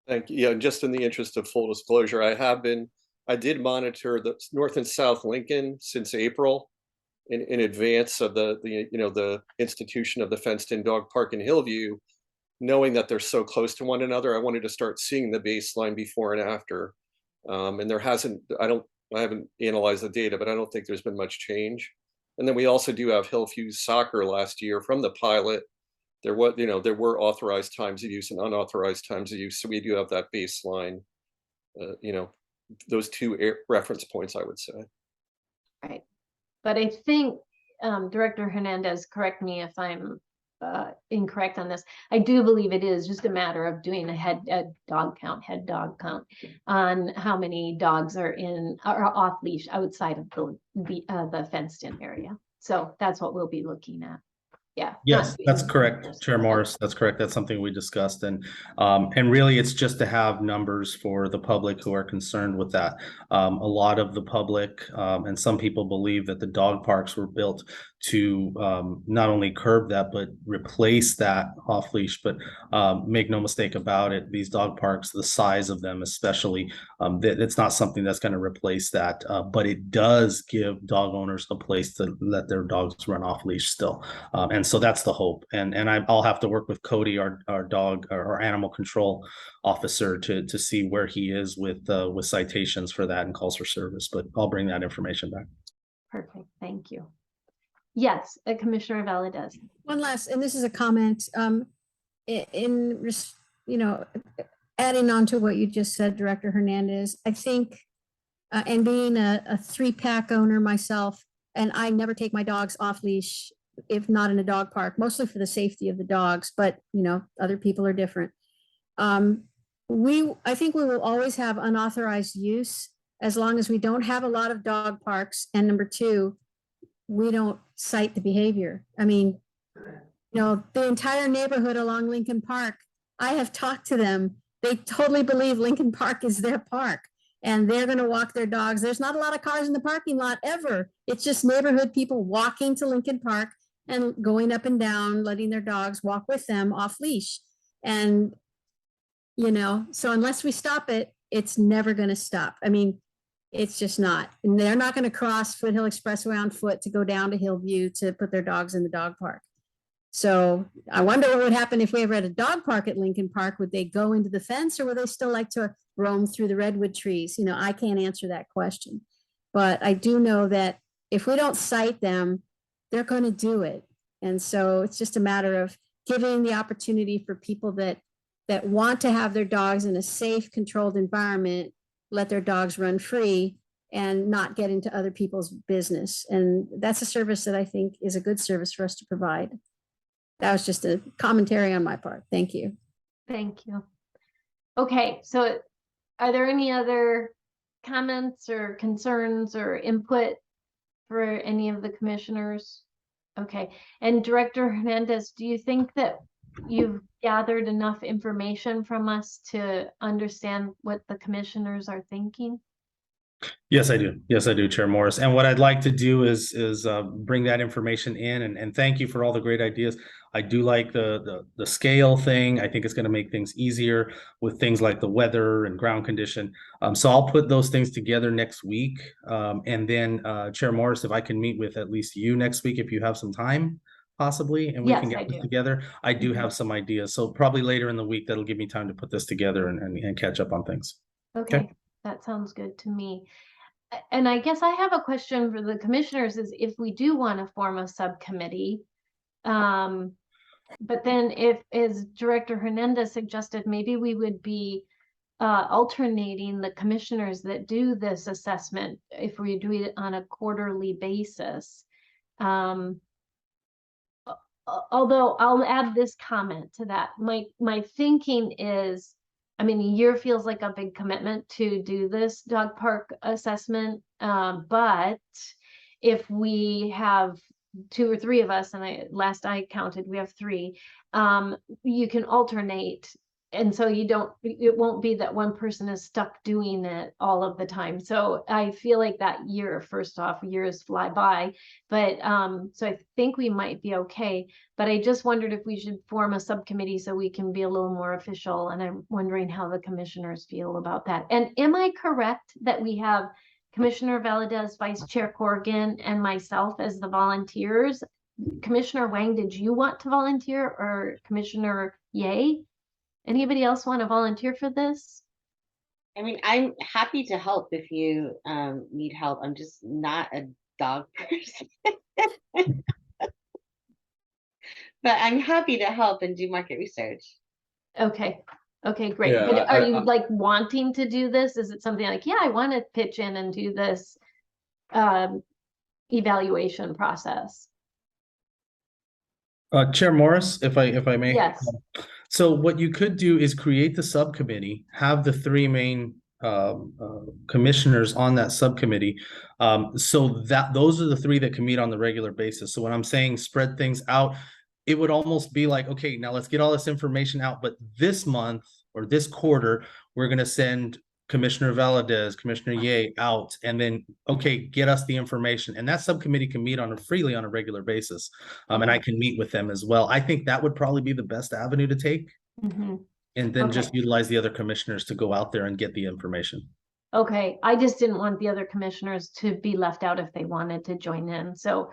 Thank you. Yeah, just in the interest of full disclosure, I did monitor the North and South Lincoln since April in advance of the institution of the fenced-in dog park in Hillview, knowing that they're so close to one another. I wanted to start seeing the baseline before and after. And I haven't analyzed the data, but I don't think there's been much change. And then we also do have Hillview soccer last year from the pilot. There were authorized times of use and unauthorized times of use. So we do have that baseline, those two reference points, I would say. Right. But I think Director Hernandez, correct me if I'm incorrect on this. I do believe it is just a matter of doing a head dog count on how many dogs are off leash outside of the fenced in area. So that's what we'll be looking at. Yeah. Yes, that's correct, Chair Morris. That's correct. That's something we discussed, and really, it's just to have numbers for the public who are concerned with that. A lot of the public and some people believe that the dog parks were built to not only curb that but replace that off leash. But make no mistake about it, these dog parks, the size of them, especially, it's not something that's going to replace that. But it does give dog owners a place to let their dogs run off leash still. And so that's the hope. And I'll have to work with Cody, our animal control officer, to see where he is with citations for that and calls for service. But I'll bring that information back. Perfect. Thank you. Yes, Commissioner Valadez. One last, and this is a comment, adding on to what you just said, Director Hernandez, I think, and being a 3-pack owner myself, and I never take my dogs off leash if not in a dog park, mostly for the safety of the dogs, but other people are different. I think we will always have unauthorized use as long as we don't have a lot of dog parks. And number 2, we don't cite the behavior. I mean, the entire neighborhood along Lincoln Park, I have talked to them. They totally believe Lincoln Park is their park and they're going to walk their dogs. There's not a lot of cars in the parking lot ever. It's just neighborhood people walking to Lincoln Park and going up and down, letting their dogs walk with them off leash. And, so unless we stop it, it's never going to stop. I mean, it's just not. And they're not going to cross Foothill Expressway on foot to go down to Hillview to put their dogs in the dog park. So I wonder what would happen if we ever had a dog park at Lincoln Park. Would they go into the fence or would they still like to roam through the redwood trees? I can't answer that question. But I do know that if we don't cite them, they're going to do it. And so it's just a matter of giving the opportunity for people that want to have their dogs in a safe, controlled environment, let their dogs run free and not get into other people's business. And that's a service that I think is a good service for us to provide. That was just a commentary on my part. Thank you. Thank you. Okay, so are there any other comments or concerns or input for any of the commissioners? Okay, and Director Hernandez, do you think that you've gathered enough information from us to understand what the commissioners are thinking? Yes, I do. Yes, I do, Chair Morris. And what I'd like to do is bring that information in and thank you for all the great ideas. I do like the scale thing. I think it's going to make things easier with things like the weather and ground condition. So I'll put those things together next week. And then Chair Morris, if I can meet with at least you next week, if you have some time, possibly, and we can get this together. I do have some ideas. So probably later in the week, that'll give me time to put this together and catch up on things. Okay, that sounds good to me. And I guess I have a question for the commissioners is if we do want to form a subcommittee, but then if, as Director Hernandez suggested, maybe we would be alternating the commissioners that do this assessment if we do it on a quarterly basis. Although I'll add this comment to that. My thinking is, I mean, a year feels like a big commitment to do this dog park assessment. But if we have 2 or 3 of us, and last I counted, we have 3, you can alternate. And so it won't be that one person is stuck doing it all of the time. So I feel like that year, first off, years fly by, but, so I think we might be okay, but I just wondered if we should form a subcommittee so we can be a little more official. And I'm wondering how the commissioners feel about that. And am I correct that we have Commissioner Valadez, Vice Chair Corrigan, and myself as the volunteers? Commissioner Wang, did you want to volunteer, or Commissioner Ye? Anybody else want to volunteer for this? I mean, I'm happy to help if you need help. I'm just not a dog person. But I'm happy to help and do market research. Okay. Okay, great. Yeah, But are you like wanting to do this? Is it something like, yeah, I want to pitch in and do this evaluation process? Chair Morris, if I may. Yes. So what you could do is create the subcommittee, have the 3 main commissioners on that subcommittee, so that those are the 3 that can meet on the regular basis. So when I'm saying spread things out, it would almost be like, okay, now let's get all this information out, but this month or this quarter, we're going to send Commissioner Valadez, Commissioner Ye out, and then, okay, get us the information. And that subcommittee can meet freely on a regular basis. And I can meet with them as well. I think that would probably be the best avenue to take. Mm-hmm. And then just Okay. utilize the other commissioners to go out there and get the information. Okay, I just didn't want the other commissioners to be left out if they wanted to join in. So,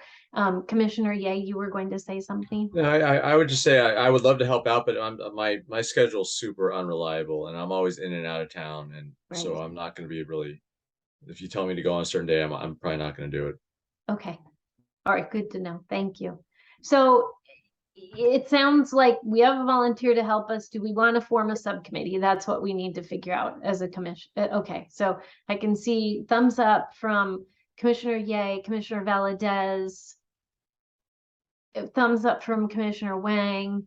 Commissioner Ye, you were going to say something? No, I would just say I would love to help out, but my schedule's super unreliable, and I'm always in and out of town, and so Right. I'm not going to be really. If you tell me to go on a certain day, I'm probably not going to do it. Okay. All right, good to know. Thank you. So it sounds like we have a volunteer to help us. Do we want to form a subcommittee? That's what we need to figure out as a commission. Okay, so I can see thumbs up from Commissioner Ye, Commissioner Valadez. Thumbs up from Commissioner Wang.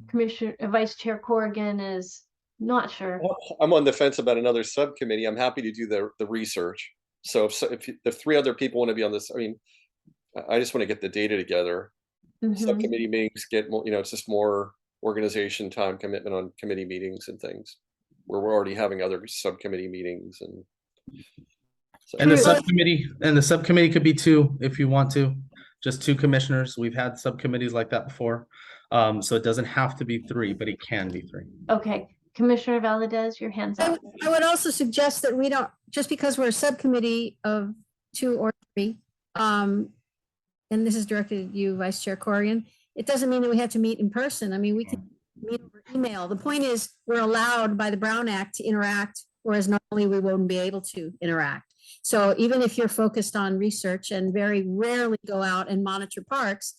Commissioner Vice Chair Corrigan is not sure. I'm on the fence about another subcommittee. I'm happy to do the research. So if 3 other people want to be on this, I mean, I just want to get the data together. Mhm. Subcommittee meetings get more, it's just more organization time commitment on committee meetings and things, where we're already having other subcommittee meetings. And so, And the subcommittee could be 2 if you want to, just 2 commissioners. We've had subcommittees like that before. So it doesn't have to be 3, but it can be 3. Okay, Commissioner Valadez, your hands up. I would also suggest that we don't, just because we're a subcommittee of 2 or 3, and this is directed at you, Vice Chair Corrigan, it doesn't mean that we have to meet in person. I mean, we can meet over email. The point is, we're allowed by the Brown Act to interact, whereas normally we wouldn't be able to interact. So even if you're focused on research and very rarely go out and monitor parks,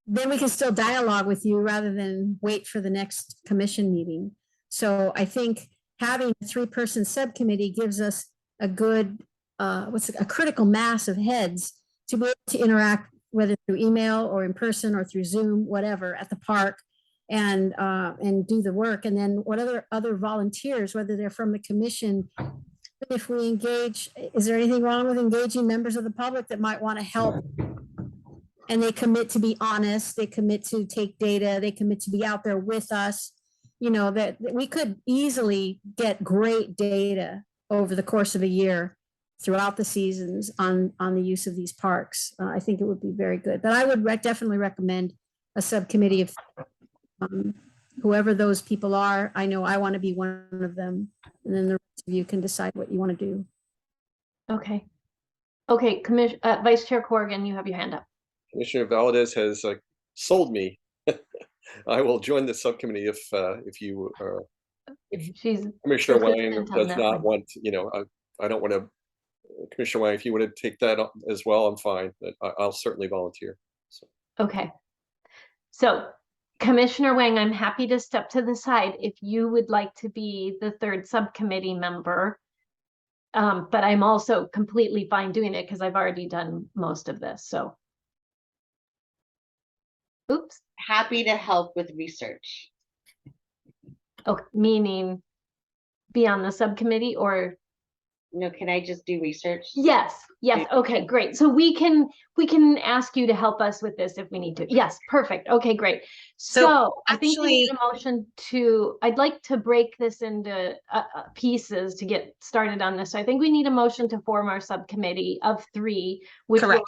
then we can still dialogue with you rather than wait for the next commission meeting. So I think having a 3-person subcommittee gives us a good, a critical mass of heads to be able to interact, whether through email or in person or through Zoom, whatever, at the park, and do the work. And then what other volunteers, whether they're from the commission, if we engage, is there anything wrong with engaging members of the public that might want to help? And they commit to be honest, they commit to take data, they commit to be out there with us. That we could easily get great data over the course of a year throughout the seasons on the use of these parks. I think it would be very good. But I would definitely recommend a subcommittee of whoever those people are. I know I want to be one of them, and then the rest of you can decide what you want to do. Okay. Okay, Vice Chair Corrigan, you have your hand up. Commissioner Valadez has sold me. I will join the subcommittee if you are. She's Commissioner Wang persistent on does that not one. want, I don't want to. Commissioner Wang, if you want to take that as well, I'm fine. But I'll certainly volunteer. So. Okay. So Commissioner Wang, I'm happy to step to the side if you would like to be the third subcommittee member. But I'm also completely fine doing it because I've already done most of this, so. Oops, Happy to help with research. oh, meaning be on the subcommittee or? No, can I just do research? Yes, yes, okay, great. So we can ask you to help us with this if we need to. Yes, perfect. Okay, great. So I think we need a motion to, I'd like to break this into pieces to get started on this. So I think we need a motion to form our subcommittee of 3, which will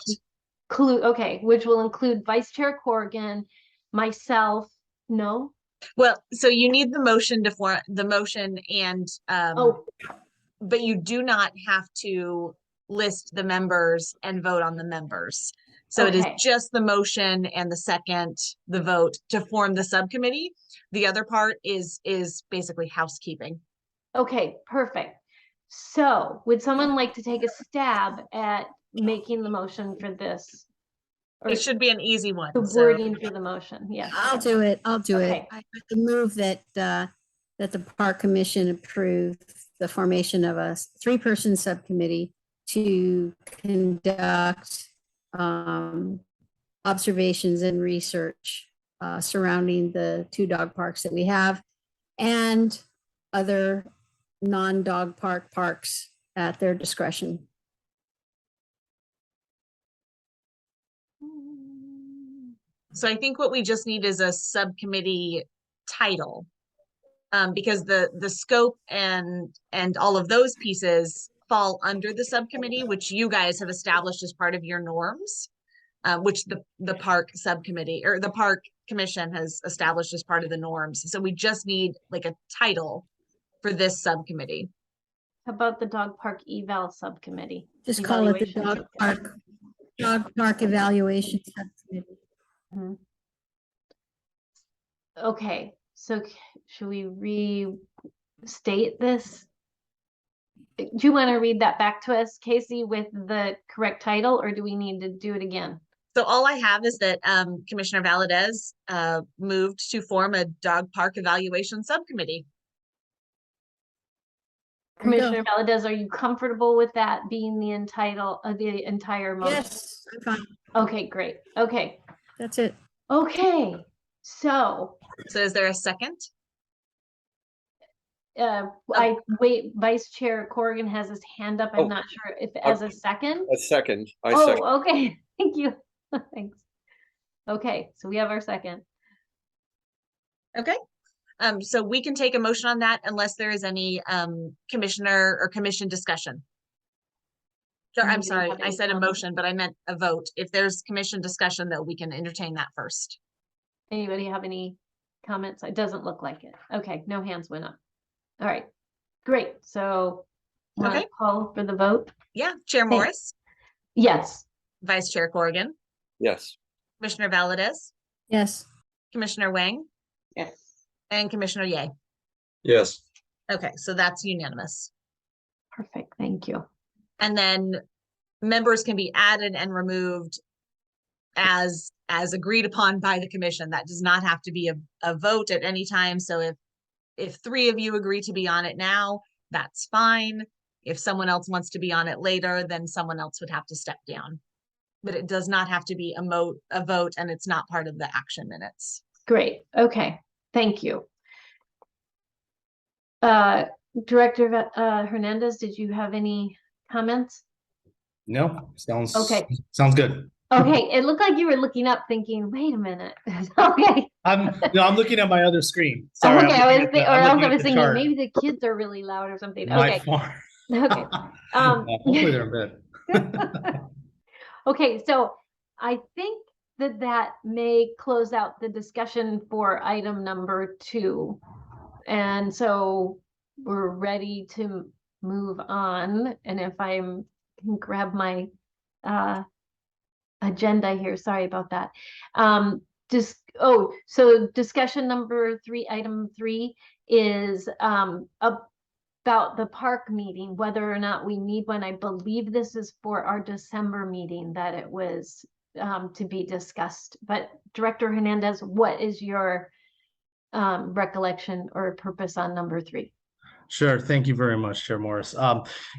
include, okay, which will include Vice Chair Corrigan, myself, no? Well, so you need the motion to form the motion and, but you do not have to list the members and vote on the members. So it is just the motion and the second, the vote to form the subcommittee. The other part is basically housekeeping. Okay, perfect. So would someone like to take a stab at making the motion for this? Or it should be an easy one. the wording for the motion, yes. I'll do it. I'll do it. Okay. I move that that the Park Commission approve the formation of a 3-person subcommittee to conduct observations and research surrounding the 2 dog parks that we have and other non-dog park parks at their discretion. So I think what we just need is a subcommittee title. Because the scope and all of those pieces fall under the subcommittee, which you guys have established as part of your norms, which the park subcommittee or the park commission has established as part of the norms. So we just need like a title for this subcommittee. How about the dog park eval subcommittee? Just call it the dog park evaluation subcommittee. Mm-hmm. Okay, so should we restate this? Do you want to read that back to us, Casey, with the correct title, or do we need to do it again? So all I have is that Commissioner Valadez moved to form a dog park evaluation subcommittee. Commissioner Valadez, are you comfortable with that being the entire motion? Yes, I'm fine. Okay, great. Okay. That's it. Okay, so is there a second? Vice Chair Corrigan has his hand up. I'm not sure if as a second. A second. Second. Okay. Thank you. Thanks. Okay, so we have our second. Okay. So we can take a motion on that unless there is any commissioner or commission discussion. I'm sorry, I said a motion, but I meant a vote. If there's commission discussion, though, we can entertain that first. Anybody have any comments? It doesn't look like it. Okay, no hands went up. All right, great. So call for the vote. Yeah, Chair Morris. Yes. Vice Chair Corrigan. Yes. Commissioner Valadez. Yes. Commissioner Wang. Yes. And Commissioner Ye. Yes. Okay, so that's unanimous. Perfect, thank you. And then members can be added and removed as agreed upon by the commission. That does not have to be a vote at any time. So if 3 of you agree to be on it now, that's fine. If someone else wants to be on it later, then someone else would have to step down. But it does not have to be a vote, and it's not part of the action minutes. Great, okay, thank you. Director Hernandez, did you have any comments? No, sounds good. Okay, it looked like you were looking up thinking, wait a minute. Okay. I'm looking at my other screen. Sorry. Okay, I was thinking maybe the kids are really loud or something. Okay. Okay. Hopefully they're in bed. Okay, so I think that may close out the discussion for item number 2. And so we're ready to move on. And if I can grab my agenda here, sorry about that. So discussion number 3, item 3 is about the park meeting, whether or not we need one. I believe this is for our December meeting that it was to be discussed. But Director Hernandez, what is your recollection or purpose on number 3? Sure. Thank you very much, Chair Morris.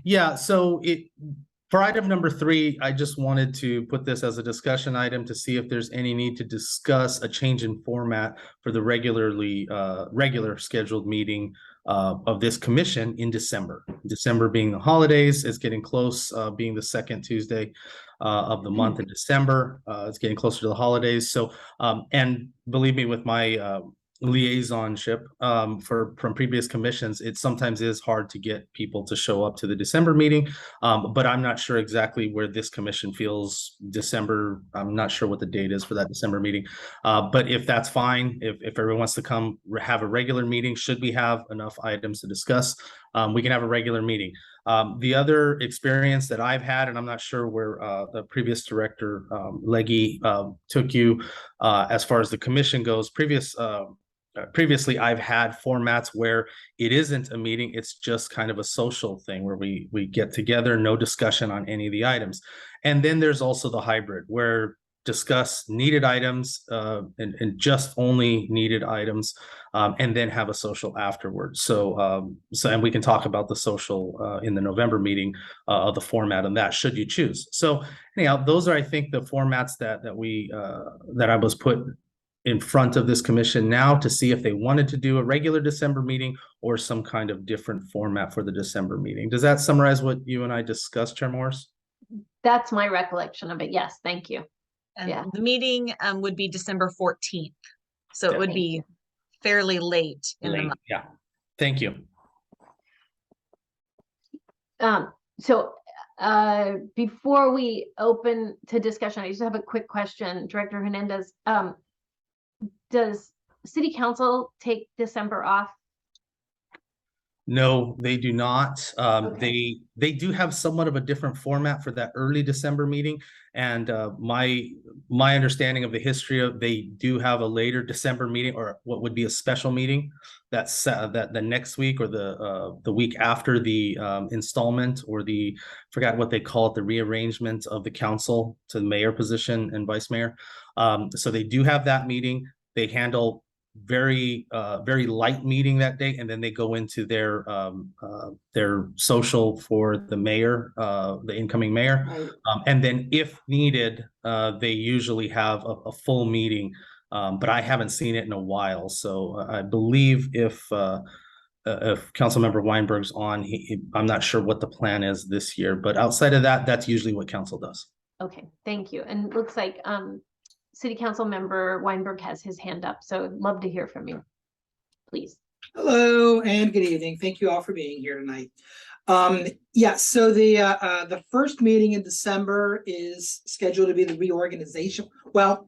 Yeah, so for item number 3, I just wanted to put this as a discussion item to see if there's any need to discuss a change in format for the regular scheduled meeting of this commission in December. December being the holidays, it's getting close, being the second Tuesday of the month in December. It's getting closer to the holidays. So, and believe me, with my liaisonship from previous commissions, it sometimes is hard to get people to show up to the December meeting, but I'm not sure exactly where this commission feels December. I'm not sure what the date is for that December meeting, but if that's fine, if everyone wants to come have a regular meeting, should we have enough items to discuss, we can have a regular meeting. The other experience that I've had, and I'm not sure where the previous director Leggy took you as far as the commission goes, previously I've had formats where it isn't a meeting, it's just kind of a social thing where we get together, no discussion on any of the items. And then there's also the hybrid where discuss needed items and just only needed items, and then have a social afterwards. So and we can talk about the social in the November meeting of the format on that, should you choose. So anyhow, those are, I think, the formats that I was put in front of this commission now to see if they wanted to do a regular December meeting or some kind of different format for the December meeting. Does that summarize what you and I discussed, Chair Morris? That's my recollection of it. Yes, thank you. And Yeah. the meeting would be December 14th. So it would be fairly late in the month. Yeah, thank you. So before we open to discussion, I just have a quick question, Director Hernandez. Does City Council take December off? No, they do not. Okay. They do have somewhat of a different format for that early December meeting. And my understanding of the history of, they do have a later December meeting, or what would be a special meeting that's that the next week or the week after the installment, or forgot what they call it, the rearrangement of the council to the mayor position and vice mayor. So they do have that meeting. They handle very light meeting that day, and then they go into their social for the mayor, the incoming mayor. Right. And then if needed, they usually have a full meeting, but I haven't seen it in a while. So I believe if Councilmember Weinberg's on, I'm not sure what the plan is this year, but outside of that, that's usually what council does. Okay, thank you. And it looks like City Council Member Weinberg has his hand up, so I'd love to hear from you, please. Hello and good evening. Thank you all for being here tonight. Yeah, so the first meeting in December is scheduled to be the reorganization. Well,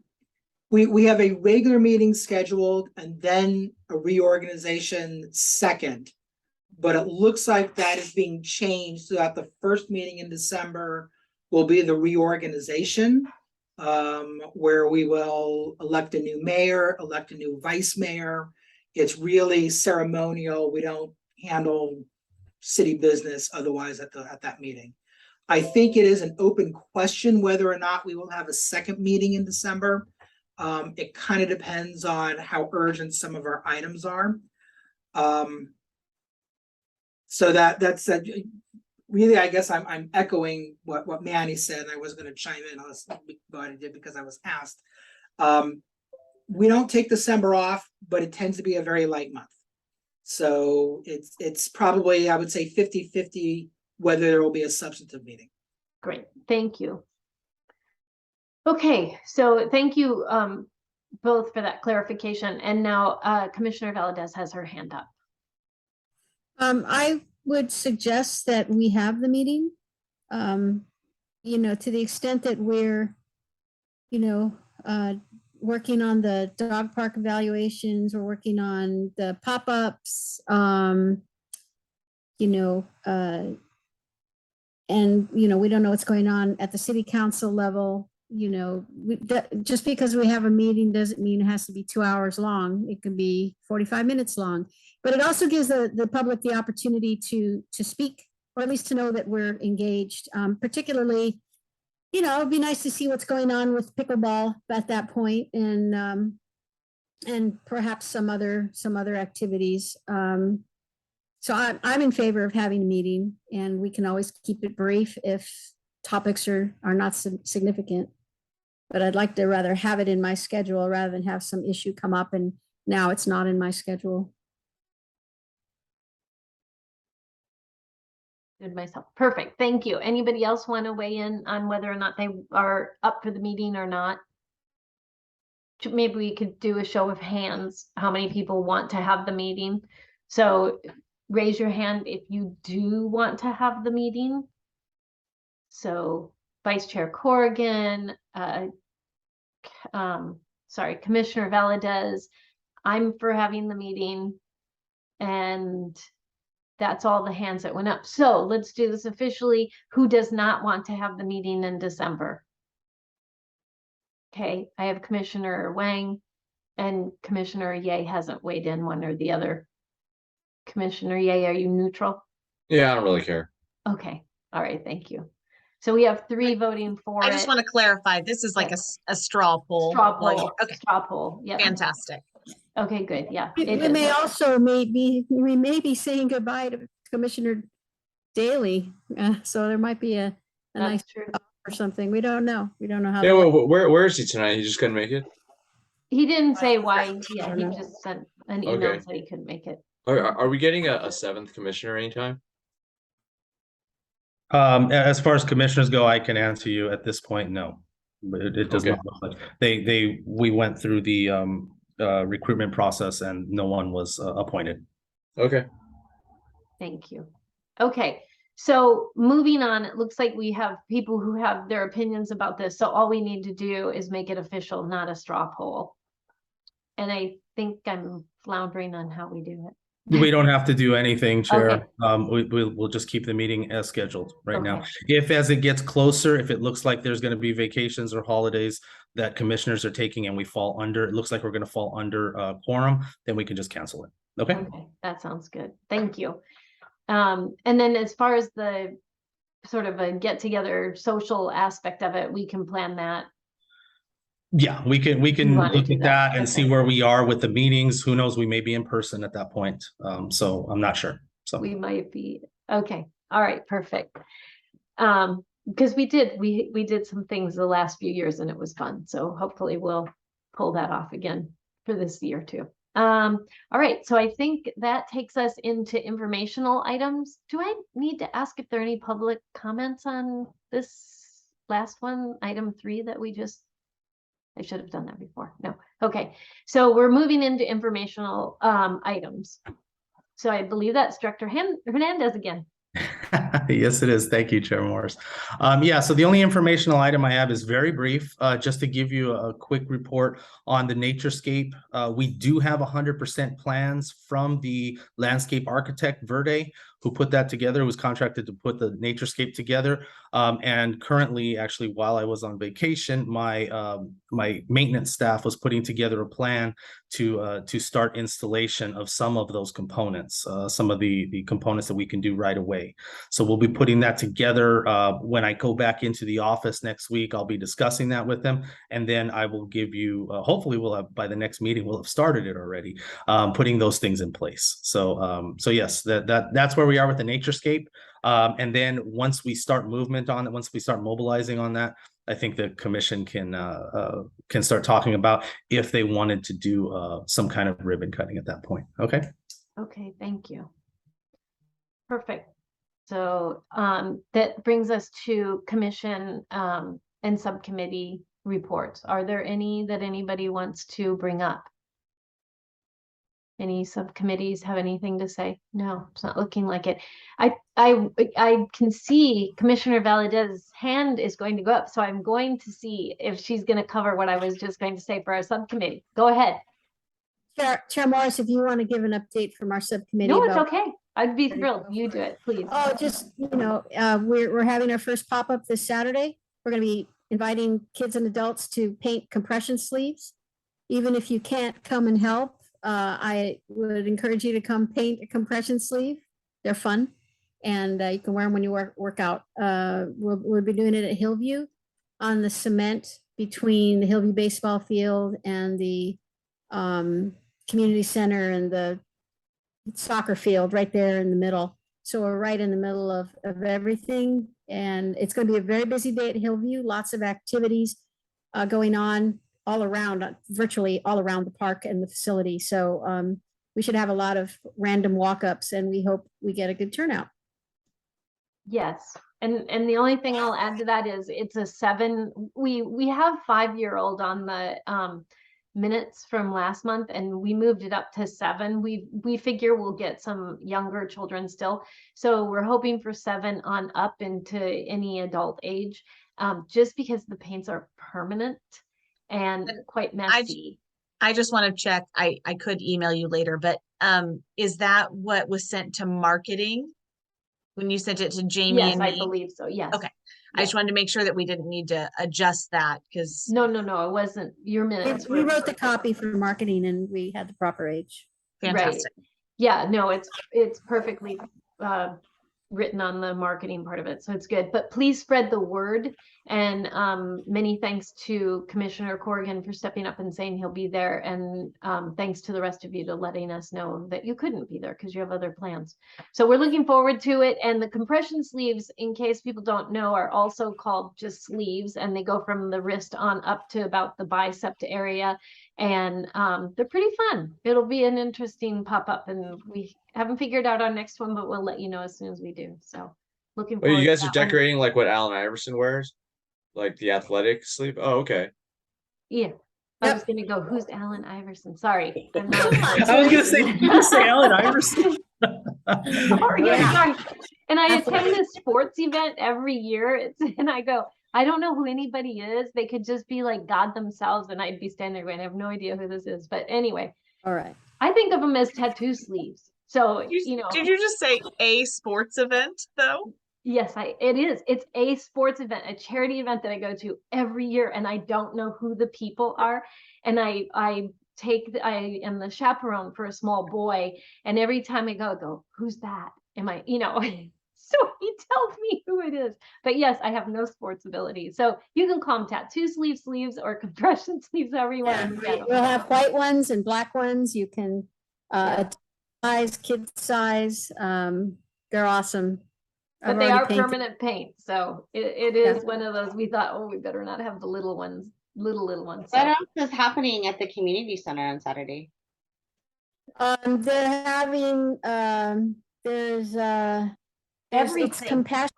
we have a regular meeting scheduled and then a reorganization second, but it looks like that is being changed so that the first meeting in December will be the reorganization, where we will elect a new mayor, elect a new vice mayor. It's really ceremonial. We don't handle city business otherwise at that meeting. I think it is an open question whether or not we will have a second meeting in December. It kind of depends on how urgent some of our items are. So that's really, I guess I'm echoing what Manny said. I was going to chime in, but I did because I was asked. We don't take December off, but it tends to be a very light month. So it's probably, I would say 50-50 whether there will be a substantive meeting. Great, thank you. Okay, so thank you both for that clarification. And now Commissioner Valadez has her hand up. I would suggest that we have the meeting, to the extent that we're, working on the dog park evaluations, or working on the pop-ups, and, we don't know what's going on at the city council level. Just because we have a meeting doesn't mean it has to be 2 hours long. It could be 45 minutes long, but it also gives the public the opportunity to speak, or at least to know that we're engaged, particularly you know, it'd be nice to see what's going on with pickleball at that point, and perhaps some other activities. So I'm in favor of having a meeting, and we can always keep it brief if topics are not significant. But I'd like to rather have it in my schedule rather than have some issue come up and now it's not in my schedule. Did myself. Perfect. Thank you. Anybody else want to weigh in on whether or not they are up for the meeting or not? Maybe we could do a show of hands, how many people want to have the meeting. So raise your hand if you do want to have the meeting. So Vice Chair Corrigan, sorry, Commissioner Valadez, I'm for having the meeting, and that's all the hands that went up. So let's do this officially. Who does not want to have the meeting in December? Okay, I have Commissioner Wang and Commissioner Ye hasn't weighed in one or the other. Commissioner Ye, are you neutral? Yeah, I don't really care. Okay, all right, thank you. So we have 3 voting for I just want to clarify, this is like a straw poll. straw Like, poll. okay, Straw poll. Yeah. fantastic. Okay, good. Yeah. We it may is. also we may be saying goodbye to Commissioner Daly, so there might be a nice That's true. or something. We don't know. We don't know how. Yeah, the- well, where is he tonight? He just couldn't make it. He didn't say why. Yeah, I he don't know. just sent an email Okay. and said he couldn't make it. Are we getting a 7th commissioner anytime? As far as commissioners go, I can answer you at this point, no. But it does Okay. not look like we went through the recruitment process and no one was appointed. Okay. Thank you. Okay, so moving on, it looks like we have people who have their opinions about this. So all we need to do is make it official, not a straw poll. And I think I'm floundering on how we do it. We don't have to do anything, Chair. Okay. We'll just keep the meeting as scheduled right now. Okay. If as it gets closer, if it looks like there's going to be vacations or holidays that commissioners are taking and we fall under, it looks like we're going to fall under quorum, then we can just cancel it. Okay. Okay, that sounds good. Thank you. And then as far as the sort of a get together social aspect of it, we can plan that. Yeah, we can wanna look do at that. that and see Okay. where we are with the meetings. Who knows? We may be in person at that point. So I'm not sure. So We might be, okay, all right, perfect. Because we did some things the last few years and it was fun. So hopefully we'll pull that off again for this year too. All right, so I think that takes us into informational items. Do I need to ask if there are any public comments on this last one, item 3 that we just, I should have done that before. No. Okay. So we're moving into informational items. So I believe that's Director Hernandez again. yes, it is. Thank you, Chair Morris. Yeah, so the only informational item I have is very brief, just to give you a quick report on the naturescape. We do have 100% plans from the landscape architect, Verde, who put that together, was contracted to put the naturescape together. And currently, actually, while I was on vacation, my maintenance staff was putting together a plan to start installation of some of those components, some of the components that we can do right away. So we'll be putting that together. When I go back into the office next week, I'll be discussing that with them, and then I will give you. Hopefully, we'll have by the next meeting we'll have started it already, putting those things in place. So yes, that's where we are with the naturescape. And then once we start movement on it, once we start mobilizing on that, I think the commission can start talking about if they wanted to do some kind of ribbon cutting at that point. Okay. Okay, thank you. Perfect. So that brings us to commission and subcommittee reports. Are there any that anybody wants to bring up? Any subcommittees have anything to say? No, it's not looking like it. I can see Commissioner Valadez's hand is going to go up, so I'm going to see if she's going to cover what I was just going to say for our subcommittee. Go ahead. Chair Morris, if you want to give an update from our subcommittee. No, it's about- okay. I'd be thrilled. You do it, please. Oh, just, we're having our first pop-up this Saturday. We're going to be inviting kids and adults to paint compression sleeves. Even if you can't come and help, I would encourage you to come paint a compression sleeve. They're fun, and you can wear them when you work out. We'll be doing it at Hillview. on the cement between the Hillview baseball field and the community center and the soccer field right there in the middle. So we're right in the middle of everything. And it's going to be a very busy day at Hillview, lots of activities going on all around, virtually all around the park and the facility. So we should have a lot of random walk-ups, and we hope we get a good turnout. Yes. And the only thing I'll add to that is it's a 7, we have 5-year-old on the minutes from last month, and we moved it up to 7. We figure we'll get some younger children still. So we're hoping for 7 on up into any adult age, just because the paints are permanent and quite messy. I just want to check. I could email you later, but is that what was sent to marketing when you sent it to Jamie Yes, and I me? believe so. Yes. Okay. I just wanted to make sure that we didn't need to adjust that because No, it wasn't your minutes. We were- wrote the copy for marketing, and we had the proper age. fantastic. Yeah, no, it's perfectly written on the marketing part of it, so it's good. But please spread the word, and many thanks to Commissioner Corrigan for stepping up and saying he'll be there, and thanks to the rest of you to letting us know that you couldn't be there because you have other plans. So we're looking forward to it. And the compression sleeves, in case people don't know, are also called just sleeves, and they go from the wrist on up to about the bicep area. And they're pretty fun. It'll be an interesting pop-up, and we haven't figured out our next one, but we'll let you know as soon as we do. So looking forward Wait, you to guys are that one. decorating like what Allen Iverson wears? Like the athletic sleeve? Oh, okay. Yeah. I was gonna go, who's Allen Iverson? Sorry. I'm not I was gonna say, did you just say Allen Iverson? Sorry, yeah, sorry. And I attend this sports event every year. And I go, I don't know who anybody is. They could just be like God themselves, and I'd be standing there going, I have no idea who this is. But anyway, All right. I think of them as tattoo sleeves. So, you know. Did you just say a sports event though? Yes, it is. It's a sports event, a charity event that I go to every year, and I don't know who the people are. And I am the chaperone for a small boy, and every time I go, who's that? Am I, so he tells me who it is. But yes, I have no sports ability. So you can call them tattoo sleeves or compression sleeves, however you want to look at them. We'll have white ones and black ones. You can Yeah. size, kid size. They're awesome. But I've they already are painted. permanent paint. So it is one of those, we thought, oh, we better not have the little ones, little ones. What So. else is happening at the community center on Saturday? They're having there's it's Everything. compassion.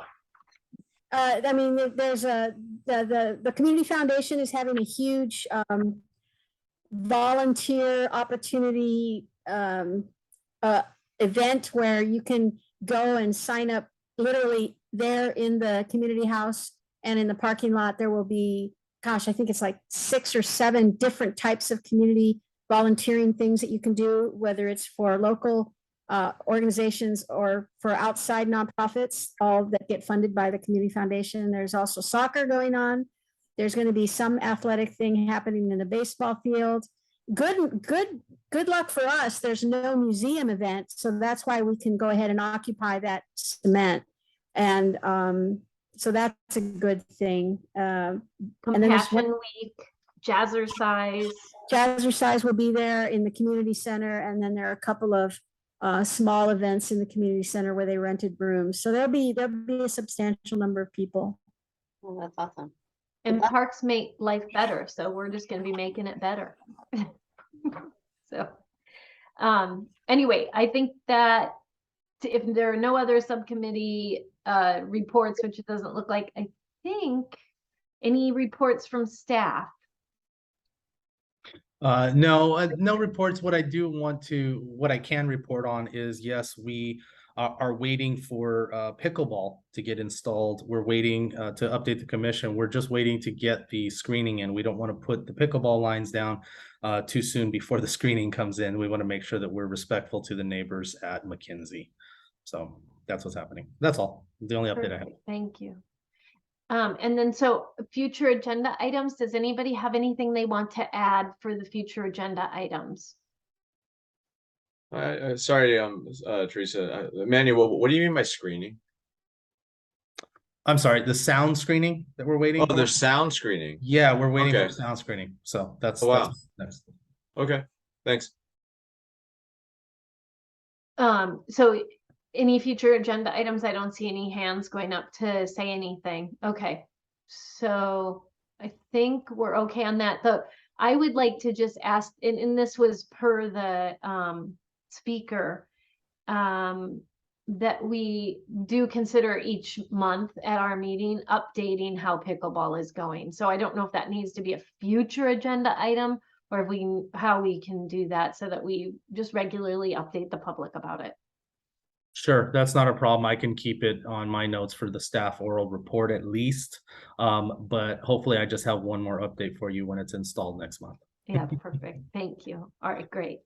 I mean, there's the community foundation is having a huge volunteer opportunity event where you can go and sign up literally there in the community house, and in the parking lot there will be, gosh, I think it's like 6 or 7 different types of community volunteering things that you can do, whether it's for local organizations or for outside nonprofits, all that get funded by the community foundation. There's also soccer going on. There's going to be some athletic thing happening in the baseball field. Good luck for us. There's no museum event, so that's why we can go ahead and occupy that cement. And so that's a good thing. And then there's Compassion Week, Jazzercise. Jazzercise will be there in the community center, and then there are a couple of small events in the community center where they rented rooms. So there'll be a substantial number of people. Oh, that's awesome. And parks make life better, so we're just going to be making it better. So anyway, I think that if there are no other subcommittee reports, which it doesn't look like, I think any reports from staff. No reports. What I can report on is, yes, we are waiting for Pickleball to get installed. We're waiting to update the commission. We're just waiting to get the screening in. We don't want to put the Pickleball lines down too soon before the screening comes in. We want to make sure that we're respectful to the neighbors at McKinsey. So that's what's happening. That's all. The only update I have. Thank you. And then so future agenda items, does anybody have anything they want to add for the future agenda items? Sorry, Teresa, Emmanuel, what do you mean by screening? I'm sorry, the sound screening that we're waiting Oh, for? there's sound screening. Yeah, we're waiting for Okay. sound screening. So that's, Oh, wow. that's next. Okay, thanks. So any future agenda items? I don't see any hands going up to say anything. Okay. So I think we're okay on that. Though I would like to just ask, and this was per the speaker, that we do consider each month at our meeting updating how pickleball is going. So I don't know if that needs to be a future agenda item, or if we how we can do that so that we just regularly update the public about it. Sure, that's not a problem. I can keep it on my notes for the staff oral report at least. But hopefully I just have one more update for you when it's installed next month. Yeah, perfect. Thank you. All right, great.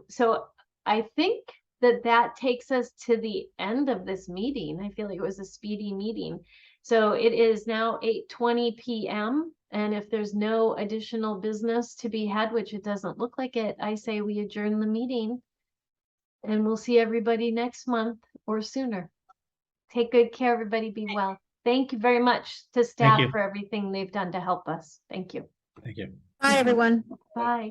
So I think that takes us to the end of this meeting. I feel like it was a speedy meeting. So it is now 8:20 p.m. And if there's no additional business to be had, which it doesn't look like it, I say we adjourn the meeting. And we'll see everybody next month or sooner. Take good care, everybody. Be well. Thank you very much to staff you. for everything they've done to help us. Thank you. Thank you. Bye, everyone. Bye.